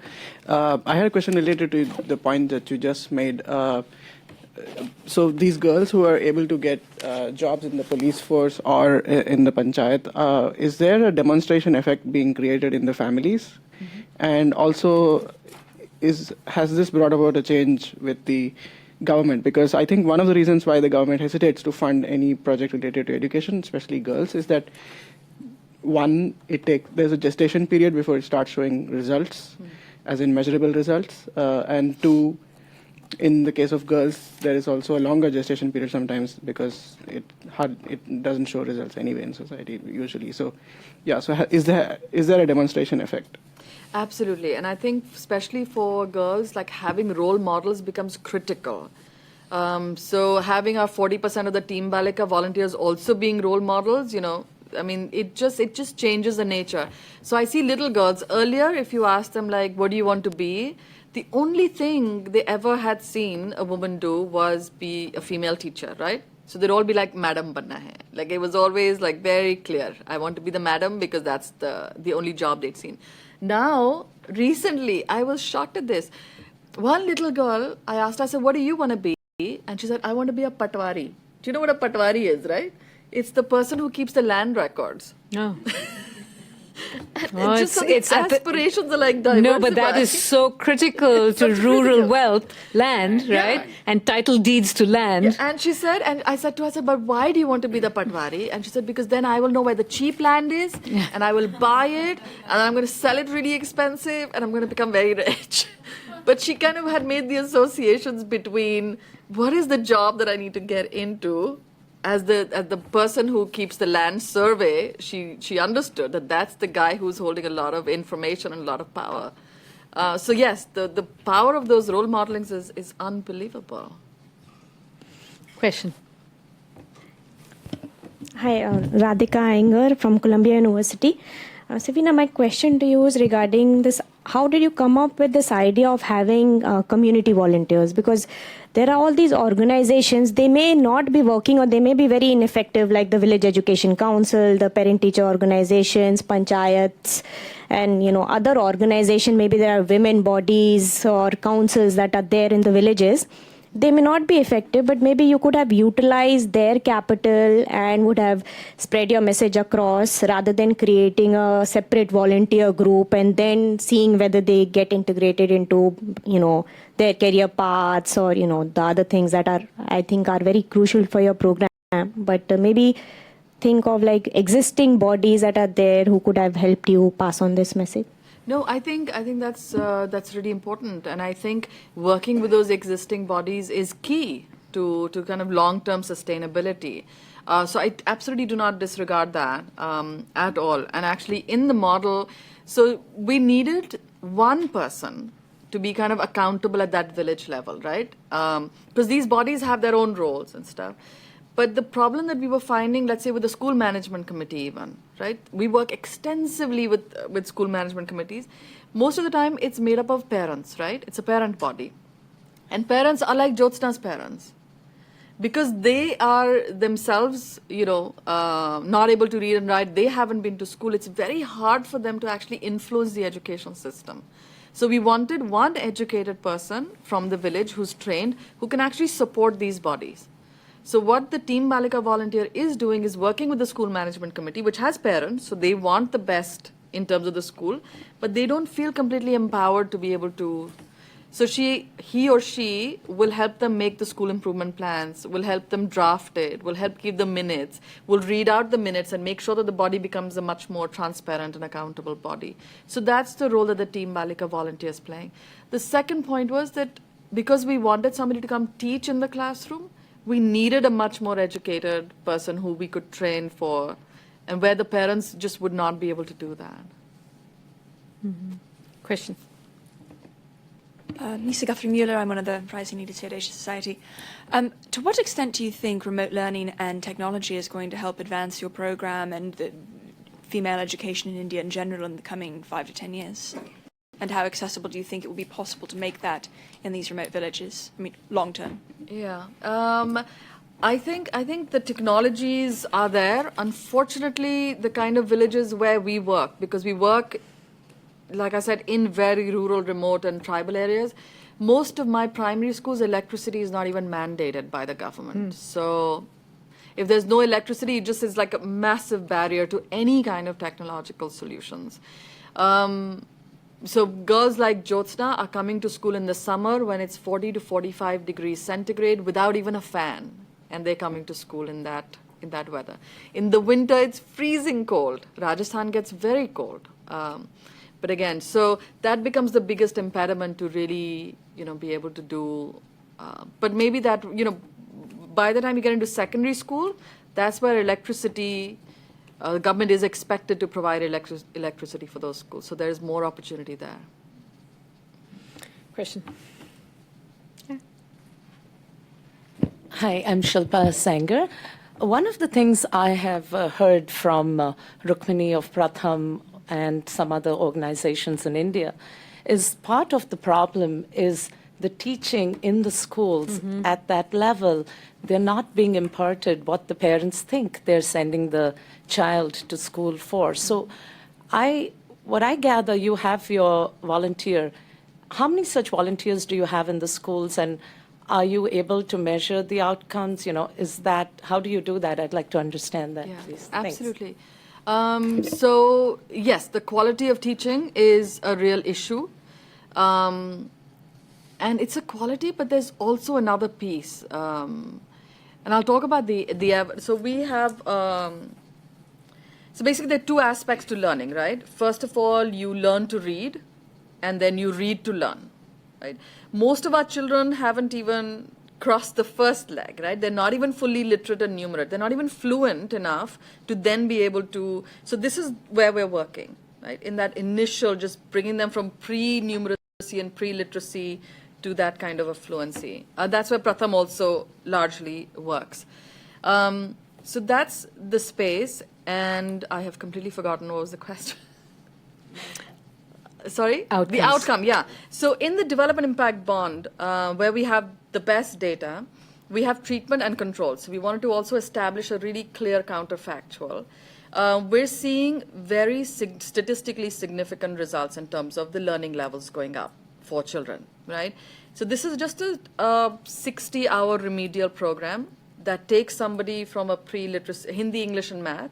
I had a question related to the point that you just made. So these girls who are able to get jobs in the police force or in the panchayat, is there a demonstration effect being created in the families? And also, has this brought about a change with the government? Because I think one of the reasons why the government hesitates to fund any project related to education, especially girls, is that one, there's a gestation period before it starts showing results, as in measurable results, and two, in the case of girls, there is also a longer gestation period sometimes because it doesn't show results anyway in society usually. So, yeah. So is there a demonstration effect? Absolutely, and I think especially for girls, like having role models becomes critical. So having our 40% of the Team Balika volunteers also being role models, I mean, it just changes the nature. So I see little girls earlier. If you ask them like, "What do you want to be?" the only thing they ever had seen a woman do was be a female teacher, right? So they'd all be like, "Madam banna hai." Like it was always like very clear. I want to be the madam because that's the only job they'd seen. Now, recently, I was shocked at this. One little girl, I asked her, I said, "What do you want to be?" And she said, "I want to be a patwari." Do you know what a patwari is, right? It's the person who keeps the land records. No. It's aspirations are like diversified. No, but that is so critical to rural wealth, land, right? And title deeds to land. Yeah, and she said, and I said to her, "But why do you want to be the patwari?" And she said, "Because then I will know where the cheap land is, and I will buy it, and I'm going to sell it really expensive, and I'm going to become very rich." But she kind of had made the associations between what is the job that I need to get into. As the person who keeps the land survey, she understood that that's the guy who's holding a lot of information and a lot of power. So yes, the power of those role modelings is unbelievable. Question. Hi, Radhika Iyengar from Columbia University. Safeena, my question to you is regarding this. How did you come up with this idea of having community volunteers? Because there are all these organizations, they may not be working or they may be very ineffective, like the Village Education Council, the parent-teacher organizations, panchayats, and other organizations. Maybe there are women bodies or councils that are there in the villages. They may not be effective, but maybe you could have utilized their capital and would have spread your message across rather than creating a separate volunteer group and then seeing whether they get integrated into, their career paths or, the other things that I think are very crucial for your program. But maybe think of like existing bodies that are there who could have helped you pass on this message. No, I think that's really important, and I think working with those existing bodies is key to kind of long-term sustainability. So I absolutely do not disregard that at all. And actually, in the model, so we needed one person to be kind of accountable at that village level, right? Because these bodies have their own roles and stuff. But the problem that we were finding, let's say with the school management committee even, right? We work extensively with school management committees. Most of the time, it's made up of parents, right? It's a parent body. And parents are like Jyotsna's parents. because they are themselves, not able to read and write, they haven't been to school, it's very hard for them to actually influence the education system. So we wanted one educated person from the village who's trained, who can actually support these bodies. So what the Team Balika volunteer is doing is working with the school management committee, which has parents, so they want the best in terms of the school, but they don't feel completely empowered to be able to. So he or she will help them make the school improvement plans, will help them draft it, will help keep the minutes, will read out the minutes and make sure that the body becomes a much more transparent and accountable body. So that's the role that the Team Balika volunteer is playing. The second point was that because we wanted somebody to come teach in the classroom, we needed a much more educated person who we could train for, and where the parents just would not be able to do that. Question. Nisa Guthrie-Mueller, I'm one of the rising leaders here at Asia Society. To what extent do you think remote learning and technology is going to help advance your program and the female education in India in general in the coming 5 to 10 years? And how accessible do you think it will be possible to make that in these remote villages? I mean, long term. Yeah. I think the technologies are there. Unfortunately, the kind of villages where we work, because we work, like I said, in very rural, remote and tribal areas, most of my primary schools, electricity is not even mandated by the government. So if there's no electricity, it just is like a massive barrier to any kind of technological solutions. So girls like Jyotsna are coming to school in the summer when it's 40 to 45 degrees centigrade without even a fan, and they're coming to school in that weather. In the winter, it's freezing cold. Rajasthan gets very cold. But again, so that becomes the biggest impediment to really, be able to do. But maybe that, by the time you get into secondary school, that's where electricity, the government is expected to provide electricity for those schools. So there's more opportunity there. Question. Hi, I'm Shilpa Sanger. One of the things I have heard from Rukmini of Pratham and some other organizations in India is part of the problem is the teaching in the schools at that level. They're not being imparted what the parents think they're sending the child to school for. So what I gather, you have your volunteer. How many such volunteers do you have in the schools, and are you able to measure the outcomes? How do you do that? I'd like to understand that, please. Absolutely. So yes, the quality of teaching is a real issue. And it's a quality, but there's also another piece. And I'll talk about so we have, so basically there are two aspects to learning, right? First of all, you learn to read, and then you read to learn, right? Most of our children haven't even crossed the first leg, right? They're not even fully literate and numerate. They're not even fluent enough to then be able to, so this is where we're working, right? In that initial, just bringing them from pre-numeracy and pre-literacy to that kind of a fluency. That's where Pratham also largely works. So that's the space, and I have completely forgotten what was the question. Sorry? Outcomes. The outcome, yeah. So in the Development Impact Bond, where we have the best data, we have treatment and control. So we wanted to also establish a really clear counterfactual. We're seeing very statistically significant results in terms of the learning levels going up for children, right? So this is just a 60-hour remedial program that takes somebody from a pre-literacy, Hindi, English, and math,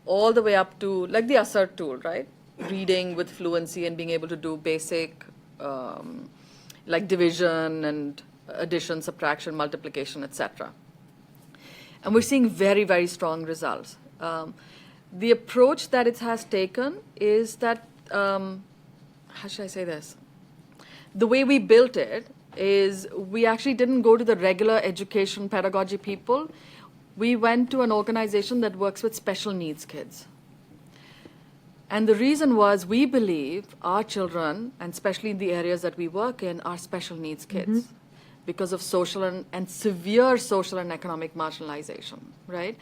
all the way up to, like the ASSERT tool, right? Reading with fluency and being able to do basic, like division and addition, subtraction, multiplication, etc. And we're seeing very, very strong results. The approach that it has taken is that, how should I say this? The way we built it is we actually didn't go to the regular education pedagogy people. We went to an organization that works with special needs kids. And the reason was we believe our children, and especially in the areas that we work in, are special needs kids because of social and severe social and economic marginalization, right?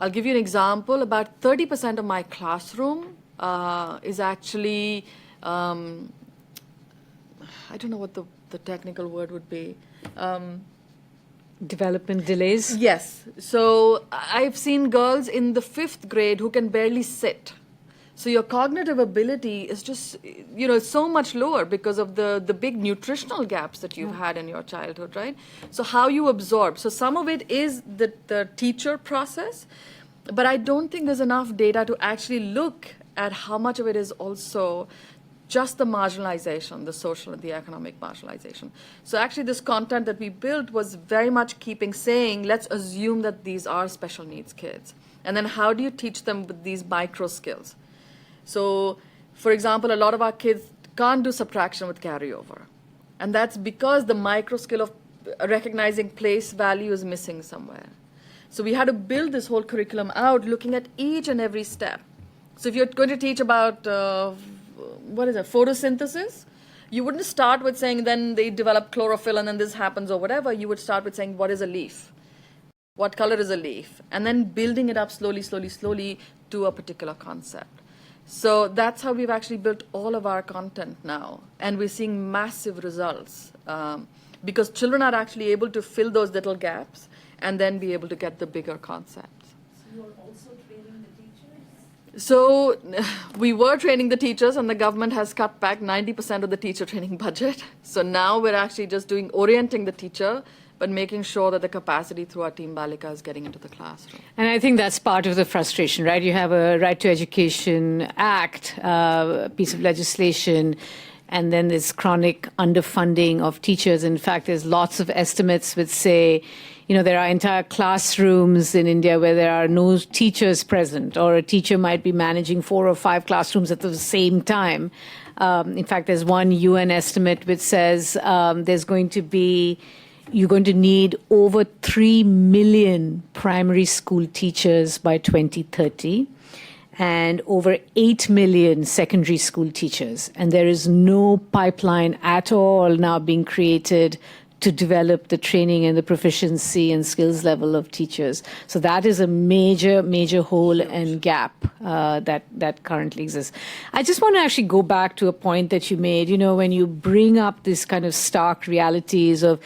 I'll give you an example. About 30% of my classroom is actually, I don't know what the technical word would be. development delays? Yes. So I've seen girls in the 5th grade who can barely sit. So your cognitive ability is just, so much lower because of the big nutritional gaps that you've had in your childhood, right? So how you absorb. So some of it is the teacher process, but I don't think there's enough data to actually look at how much of it is also just the marginalization, the social and the economic marginalization. So actually this content that we built was very much saying, let's assume that these are special needs kids. And then how do you teach them with these micro skills? So, for example, a lot of our kids can't do subtraction with carryover. And that's because the micro skill of recognizing place value is missing somewhere. So we had to build this whole curriculum out looking at each and every step. So if you're going to teach about, photosynthesis, you wouldn't start with saying then they develop chlorophyll and then this happens or whatever. You would start with saying what is a leaf? What color is a leaf? And then building it up slowly to a particular concept. So that's how we've actually built all of our content now. And we're seeing massive results because children are actually able to fill those little gaps and then be able to get the bigger concepts. So you're also training the teachers? So we were training the teachers and the government has cut back 90% of the teacher training budget. So now we're actually just orienting the teacher but making sure that the capacity through our Team Balika is getting into the classroom. And I think that's part of the frustration, right? You have a Right to Education Act, piece of legislation, and then this chronic underfunding of teachers. In fact, there's lots of estimates which say, there are entire classrooms in India where there are no teachers present, or a teacher might be managing 4 or 5 classrooms at the same time. In fact, there's one UN estimate which says you're going to need over 3 million primary school teachers by 2030 and over 8 million secondary school teachers. And there is no pipeline at all now being created to develop the training and the proficiency and skills level of teachers. So that is a major, major hole and gap that currently exists. I just want to actually go back to a point that you made, when you bring up this kind of stark realities of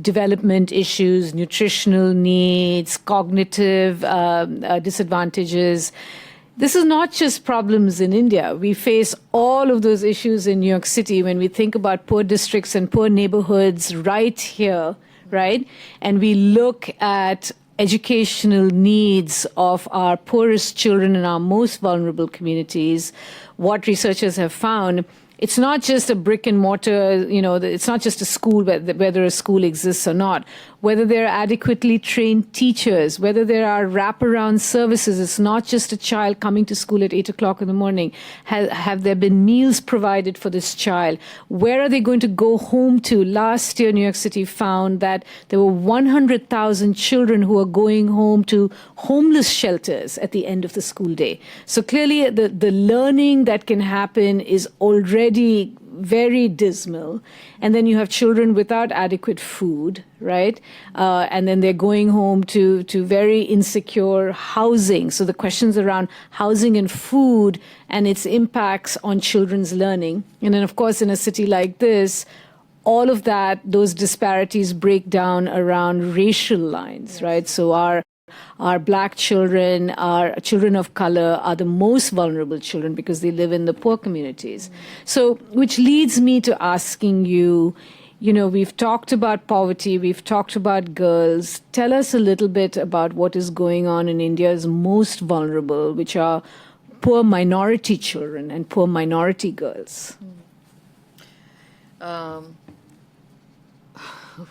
development issues, nutritional needs, cognitive disadvantages. This is not just problems in India. We face all of those issues in New York City when we think about poor districts and poor neighborhoods right here, right? And we look at educational needs of our poorest children in our most vulnerable communities. What researchers have found, it's not just a brick and mortar, it's not just a school, whether a school exists or not, whether there are adequately trained teachers, whether there are wraparound services. It's not just a child coming to school at 8 o'clock in the morning. Have there been meals provided for this child? Where are they going to go home to? Last year, New York City found that there were 100,000 children who are going home to homeless shelters at the end of the school day. So clearly, the learning that can happen is already very dismal. And then you have children without adequate food, right? And then they're going home to very insecure housing. So the questions around housing and food and its impacts on children's learning. And then, of course, in a city like this, all of that, those disparities break down around racial lines, right? So our black children, our children of color are the most vulnerable children because they live in the poor communities. So, which leads me to asking you, we've talked about poverty, we've talked about girls. Tell us a little bit about what is going on in India's most vulnerable, which are poor minority children and poor minority girls.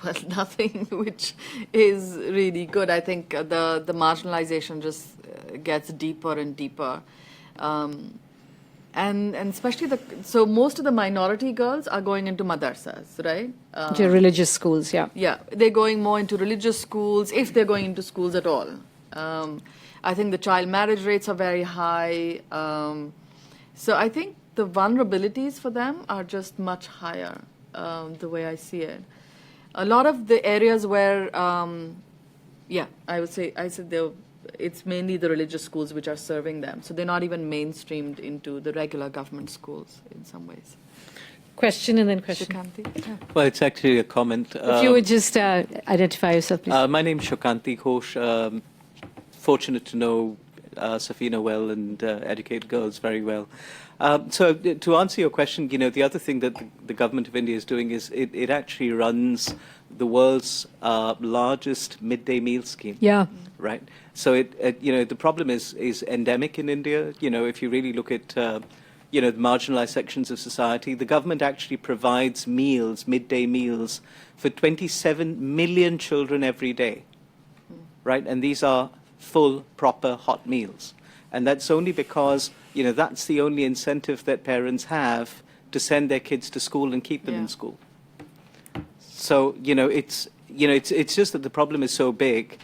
Well, nothing which is really good. I think the marginalization just gets deeper and deeper. And especially so most of the minority girls are going into madrasas, right? To religious schools, yeah. Yeah, they're going more into religious schools, if they're going into schools at all. I think the child marriage rates are very high. So I think the vulnerabilities for them are just much higher, the way I see it. A lot of the areas where, I said it's mainly the religious schools which are serving them. So they're not even mainstreamed into the regular government schools in some ways. Question and then question. Shukanti. Yeah. Well, it's actually a comment. If you would just identify yourself, please. My name's Shukanti Ghosh. Fortunate to know Safeena well and educate girls very well. So to answer your question, the other thing that the government of India is doing is it actually runs the world's largest midday meal scheme. Yeah. Right. So the problem is endemic in India. If you really look at the marginalized sections of society, the government actually provides meals, midday meals, for 27 million children every day. Right. And these are full, proper, hot meals. And that's only because, that's the only incentive that parents have to send their kids to school and keep them in school. So, it's just that the problem is so big.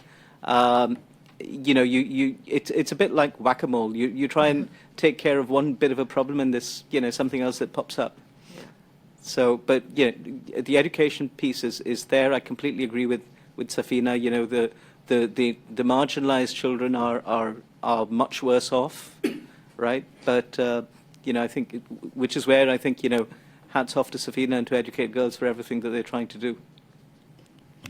It's a bit like whack-a-mole. You try and take care of one bit of a problem and there's, something else that pops up. Yeah. So, but, the education piece is there. I completely agree with Safeena. The marginalized children are much worse off, right? But, I think, which is where I think, hats off to Safeena and to Educate Girls for everything that they're trying to do.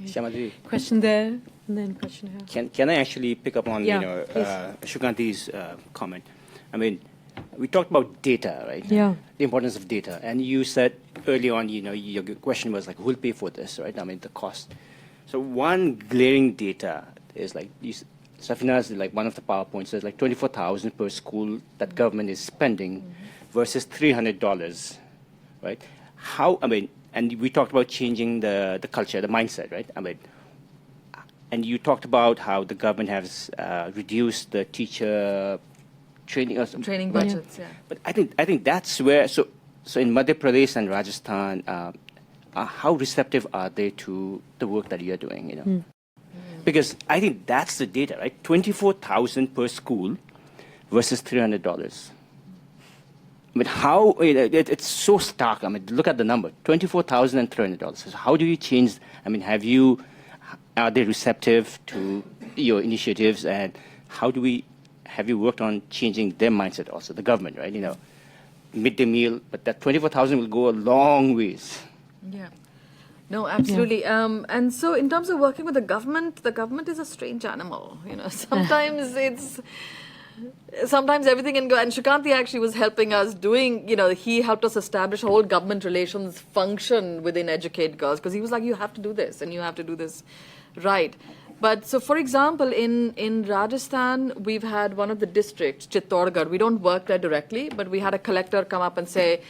Shyama, Question there, and then question here. can I actually pick up on Shukanti's comment? I mean, we talked about data, right? Yeah. The importance of data, and you said early on, your question was like, who will pay for this, right? I mean, the cost. So one glaring data is like Safeena has like one of the PowerPoints says like $24,000 per school that government is spending versus $300, right? And we talked about changing the culture, the mindset, right? And you talked about how the government has reduced the teacher training or something. Training budgets, yeah. But I think that's where, so in Madhya Pradesh and Rajasthan, how receptive are they to the work that you're doing, Because I think that's the data, right? $24,000 per school versus $300. I mean, how, it's so stark. I mean, look at the number, $24,000 and $300. So how do you change, are they receptive to your initiatives, and have you worked on changing their mindset also, the government, right? Midday meal, but that $24,000 will go a long ways. Yeah. No, absolutely. Yeah. And so in terms of working with the government is a strange animal. Sometimes everything can go. And Shukanti actually was helping us he helped us establish a whole government relations function within Educate Girls, because he was like, you have to do this and you have to do this right. But so, for example, in Rajasthan, we've had one of the districts, Chittorgarh. We don't work there directly, but we had a collector come up and say,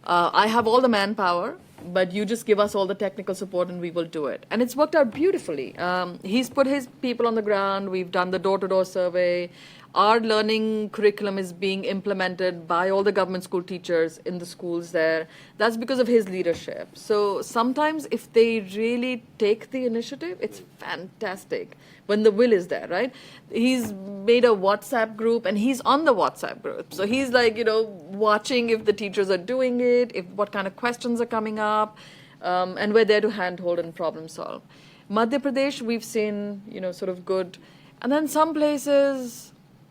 I have all the manpower, but you just give us all the technical support and we will do it. And it's worked out beautifully. He's put his people on the ground. We've done the door-to-door survey. Our learning curriculum is being implemented by all the government school teachers in the schools there. That's because of his leadership. So sometimes if they really take the initiative, it's fantastic when the will is there, right? He's made a WhatsApp group and he's on the WhatsApp group. So he's like, watching if the teachers are doing it, what kind of questions are coming up, and we're there to handhold and problem solve. Madhya Pradesh, we've seen, sort of good. And then some places,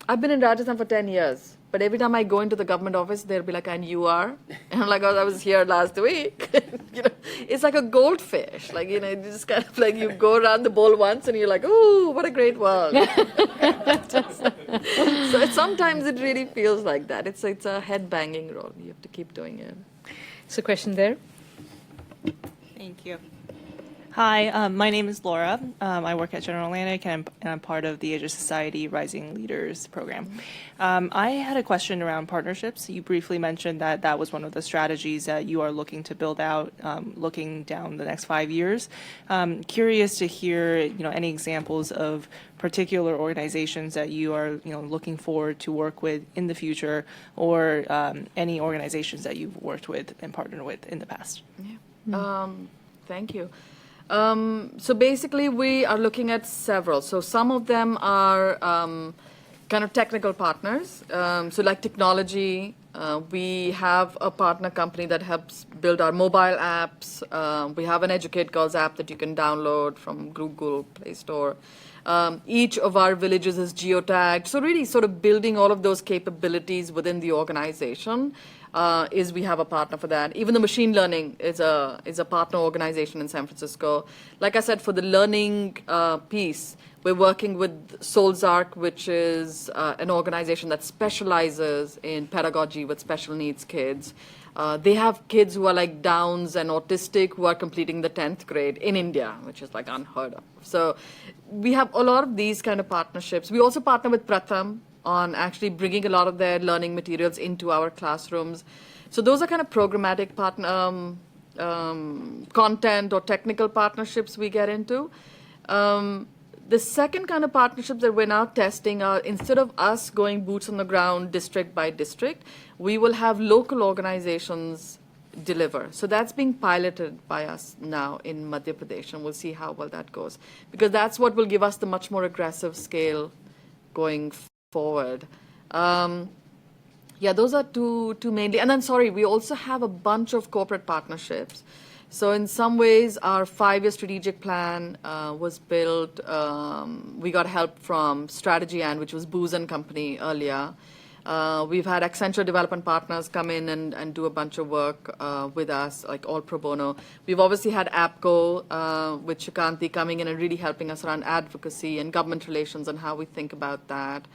I've been in Rajasthan for 10 years, but every time I go into the government office, they'll be like, and you are? And I'm like, oh, I was here last week. It's like a goldfish. Like, you just kind of like you go around the bowl once and you're like, oh, what a great world. So sometimes it really feels like that. It's a head-banging role. You have to keep doing it. So question there. Thank you. Hi, my name is Laura. I work at General Atlantic, and I'm part of the Asia Society Rising Leaders program. I had a question around partnerships. You briefly mentioned that was one of the strategies that you are looking to build out, looking down the next 5 years. Curious to hear, any examples of particular organizations that you are, looking forward to work with in the future, or any organizations that you've worked with and partnered with in the past. Yeah. Thank you. So basically, we are looking at several. So some of them are kind of technical partners. So like technology, we have a partner company that helps build our mobile apps. We have an Educate Girls app that you can download from Google Play Store. Each of our villages is geotagged. So really sort of building all of those capabilities within the organization. is we have a partner for that. Even the machine learning is a partner organization in San Francisco. Like I said, for the learning piece, we're working with Solzark, which is an organization that specializes in pedagogy with special needs kids. They have kids who are like Downs and autistic who are completing the 10th grade in India, which is like unheard of. So we have a lot of these kind of partnerships. We also partner with Pratham on actually bringing a lot of their learning materials into our classrooms. So those are kind of programmatic content or technical partnerships we get into. The second kind of partnerships that we're now testing are, instead of us going boots on the ground district by district, we will have local organizations deliver. So that's being piloted by us now in Madhya Pradesh, and we'll see how well that goes. Because that's what will give us the much more aggressive scale going forward. Yeah, those are two mainly. And then, sorry, we also have a bunch of corporate partnerships. So in some ways, our 5-year strategic plan was built. We got help from Strategy and which was Booz and Company earlier. We've had Accenture development partners come in and do a bunch of work with us, like all pro bono. We've obviously had APCO with Shukanti coming in and really helping us around advocacy and government relations and how we think about that.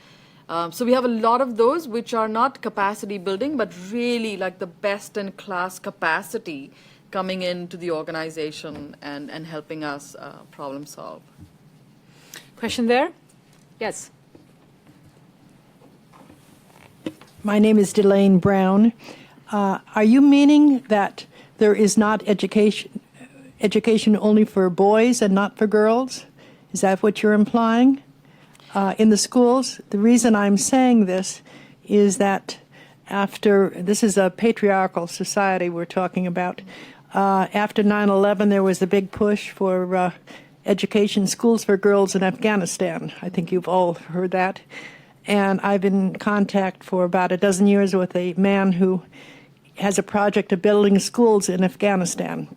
So we have a lot of those which are not capacity building, but really like the best in class capacity coming into the organization and helping us problem solve. Question there? Yes. My name is Delane Brown. Are you meaning that there is not education only for boys and not for girls? Is that what you're implying? In the schools, the reason I'm saying this is that this is a patriarchal society we're talking about. After 9/11, there was a big push for education, schools for girls in Afghanistan. I think you've all heard that. And I've been in contact for about a dozen years with a man who has a project of building schools in Afghanistan,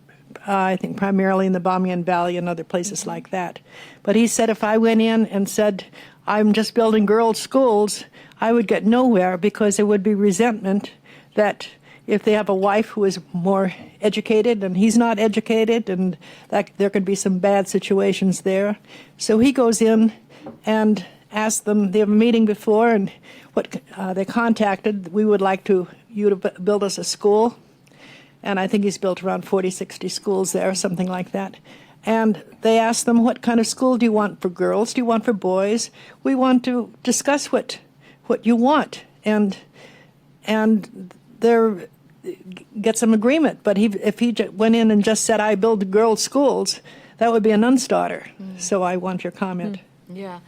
I think primarily in the Bamiyan Valley and other places like that. But he said if I went in and said, I'm just building girls' schools, I would get nowhere because there would be resentment that if they have a wife who is more educated and he's not educated, and that there could be some bad situations there. So he goes in and asks them, they have a meeting before, and what they contacted, we would like you to build us a school. And I think he's built around 40, 60 schools there, something like that. And they asked them, what kind of school do you want for girls? Do you want for boys? We want to discuss what you want. And there get some agreement. But if he went in and just said, I build girls' schools, that would be a non-starter. So I want your comment. Yeah.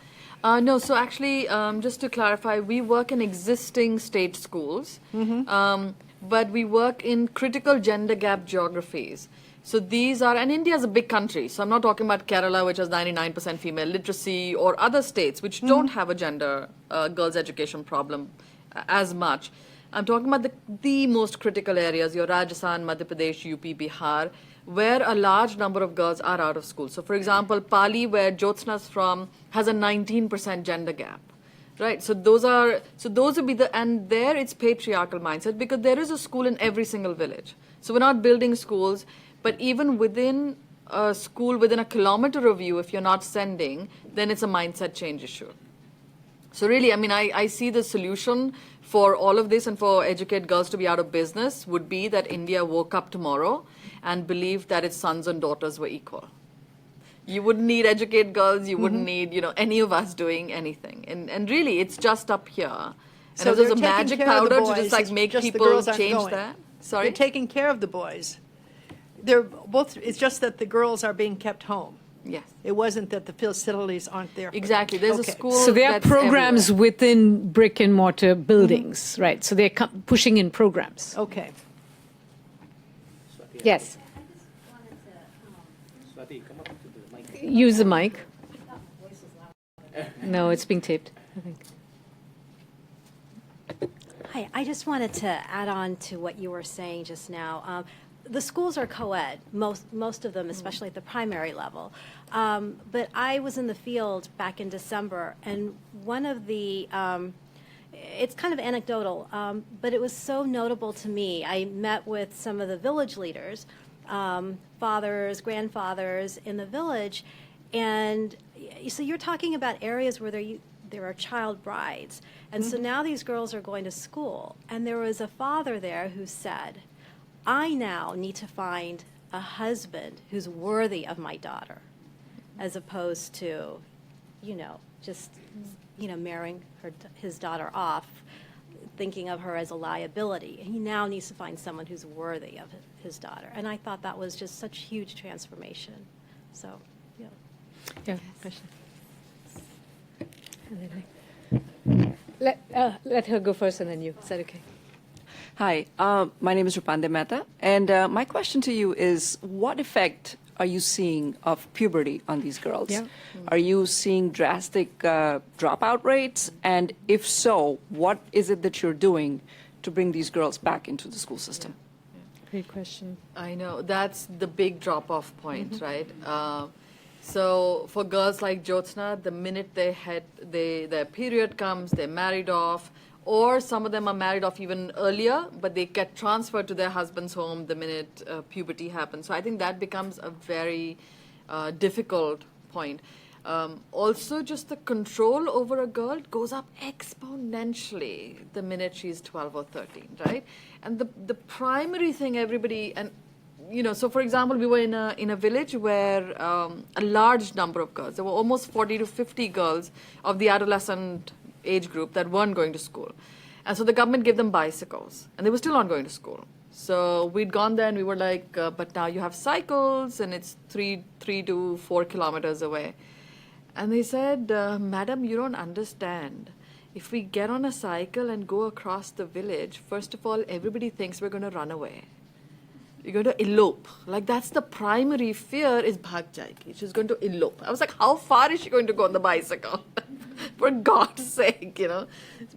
No, so actually, just to clarify, we work in existing state schools, but we work in critical gender gap geographies. So these are, and India is a big country, so I'm not talking about Kerala, which has 99% female literacy, or other states which don't have a gender girls' education problem as much. I'm talking about the most critical areas, your Rajasthan, Madhya Pradesh, UP, Bihar, where a large number of girls are out of school. So for example, Pali, where Jyotsna's from, has a 19% gender gap. Right, so those would be and there it's patriarchal mindset because there is a school in every single village. So we're not building schools, but even within a school within a kilometer of you, if you're not sending, then it's a mindset change issue. So really, I mean, I see the solution for all of this and for educate girls to be out of business would be that India woke up tomorrow and believed that its sons and daughters were equal. You wouldn't need educate girls, you wouldn't need, any of us doing anything. And really, it's just up here. And so if there's a magic powder to just like make people change that. Sorry? They're taking care of the boys. They're both. It's just that the girls are being kept home. Yes. It wasn't that the facilities aren't there. Exactly. There's a school. So there are programs everywhere. within brick and mortar buildings, right? So they're pushing in programs. Okay. Yes. Use the mic. No, it's being taped, I think. Hi, I just wanted to add on to what you were saying just now. The schools are co-ed, most of them, especially at the primary level. But I was in the field back in December, and one of the it's kind of anecdotal, but it was so notable to me. I met with some of the village leaders, fathers, grandfathers in the village, and so you're talking about areas where there are child brides. And so now these girls are going to school, and there was a father there who said, I now need to find a husband who's worthy of my daughter, as opposed to, just, marrying his daughter off, thinking of her as a liability. And he now needs to find someone who's worthy of his daughter. And I thought that was just such huge transformation. So, yeah. Yeah, question. Let her go first and then you. Is that okay? Hi, my name is Rupande Mehta, and my question to you is, what effect are you seeing of puberty on these girls? Yeah. Are you seeing drastic dropout rates? And if so, what is it that you're doing to bring these girls back into the school system? Great question. I know, that's the big drop-off point, right? So for girls like Jyotsna, the minute their period comes, they're married off, or some of them are married off even earlier, but they get transferred to their husband's home the minute puberty happens. So I think that becomes a very difficult point. Also, just the control over a girl goes up exponentially the minute she's 12 or 13, right? And the primary thing everybody, and so for example, we were in a village where a large number of girls, there were almost 40 to 50 girls of the adolescent age group that weren't going to school. And so the government gave them bicycles, and they were still not going to school. So we'd gone there and we were like, but now you have cycles, and it's 3 to 4 kilometers away. And they said, Madam, you don't understand. If we get on a cycle and go across the village, first of all, everybody thinks we're going to run away. You're going to elope. Like, that's the primary fear, is bhag jayegi. She's going to elope. I was like, how far is she going to go on the bicycle? For God's sake,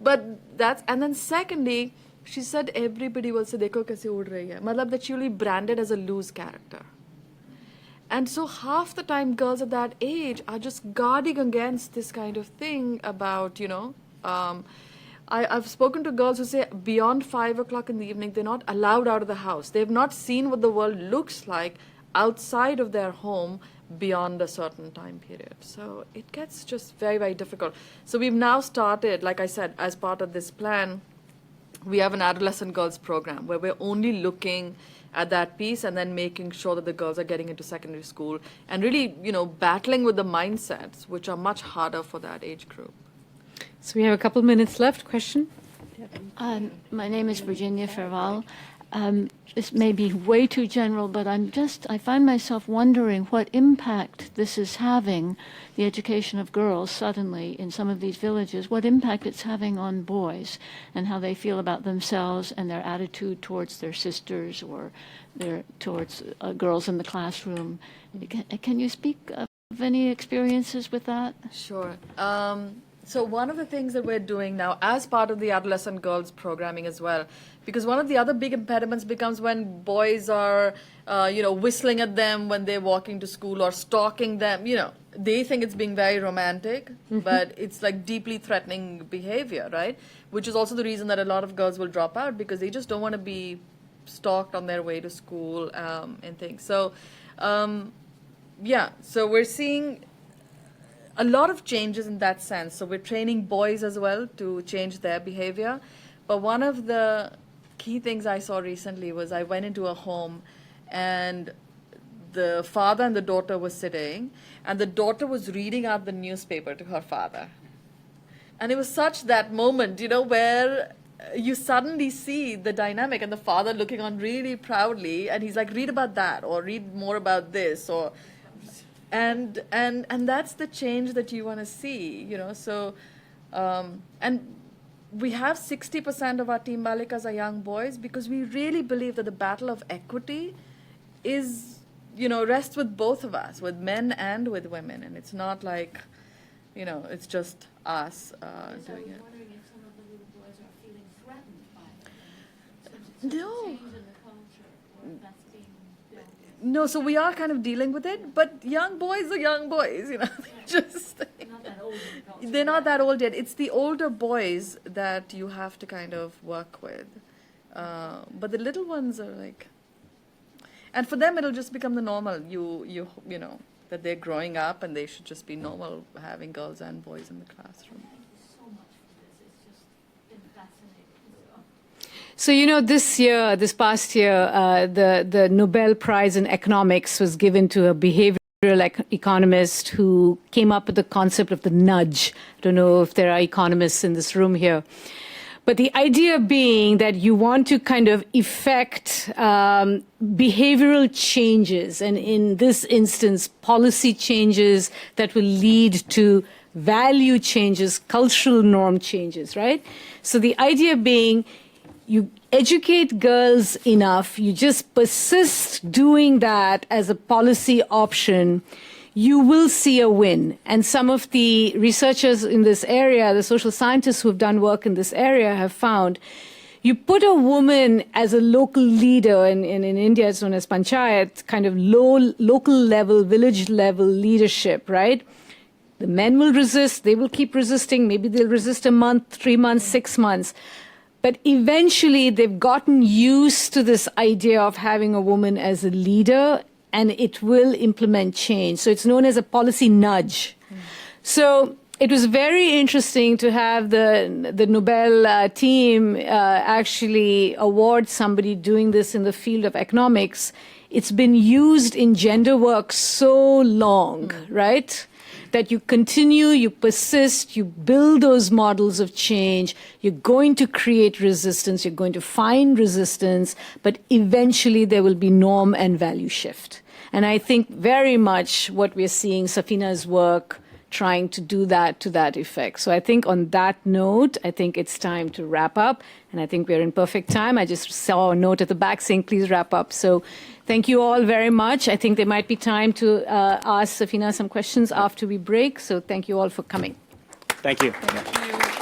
But and then secondly, she said everybody will say, dekho kaise ud rahi hai. Matlab that she will be branded as a loose character. And so half the time girls at that age are just guarding against this kind of thing about, I've spoken to girls who say beyond 5 o'clock in the evening, they're not allowed out of the house. They have not seen what the world looks like outside of their home beyond a certain time period. So it gets just very, very difficult. So we've now started, like I said, as part of this plan, we have an adolescent girls program where we're only looking at that piece and then making sure that the girls are getting into secondary school and really, battling with the mindsets, which are much harder for that age group. So we have a couple minutes left. Question? My name is Virginia Ferval. This may be way too general, but I find myself wondering what impact this is having, the education of girls suddenly in some of these villages, what impact it's having on boys and how they feel about themselves and their attitude towards their sisters or towards girls in the classroom. Can you speak of any experiences with that? Sure. So one of the things that we're doing now as part of the adolescent girls programming as well, because one of the other big impediments becomes when boys are, whistling at them when they're walking to school or stalking them, they think it's being very romantic, but it's like deeply threatening behavior, right? Which is also the reason that a lot of girls will drop out because they just don't want to be stalked on their way to school and things. So, so we're seeing a lot of changes in that sense. So we're training boys as well to change their behavior. But one of the key things I saw recently was I went into a home and the father and the daughter were sitting and the daughter was reading out the newspaper to her father. And it was such that moment, where you suddenly see the dynamic and the father looking on really proudly and he's like, read about that or read more about this or... And that's the change that you want to see, So, and we have 60% of our team Balikas are young boys because we really believe that the battle of equity is, rests with both of us, with men and with women. And it's not like, it's just us doing it. No. No, so we are kind of dealing with it, but young boys are young boys, just... Not that old. they're not that old yet. It's the older boys that you have to kind of work with. But the little ones are like, and for them it'll just become the normal. You know that they're growing up and they should just be normal having girls and boys in the classroom. So, you know, this past year, the Nobel Prize in Economics was given to a behavioral economist who came up with the concept of the nudge. I don't know if there are economists in this room here. But the idea being that you want to kind of effect behavioral changes, and in this instance, policy changes that will lead to value changes, cultural norm changes, right? So the idea being, you educate girls enough, you just persist doing that as a policy option, you will see a win. And some of the researchers in this area, the social scientists who have done work in this area, have found you put a woman as a local leader, in India it's known as panchayat, kind of local level, village level leadership, right? The men will resist, they will keep resisting, maybe they'll resist a month, 3 months, 6 months. But eventually they've gotten used to this idea of having a woman as a leader, and it will implement change. So it's known as a policy nudge. So it was very interesting to have the Nobel team actually award somebody doing this in the field of economics. It's been used in gender work so long, right? That you continue, you persist, you build those models of change, you're going to create resistance, you're going to find resistance, but eventually there will be norm and value shift. And I think very much what we're seeing, Safeena's work, trying to do that to that effect. So I think on that note, I think it's time to wrap up. And I think we're in perfect time. I just saw a note at the back saying, please wrap up. So thank you all very much. I think there might be time to ask Safeena some questions after we break. So thank you all for coming. Thank you. Thank you.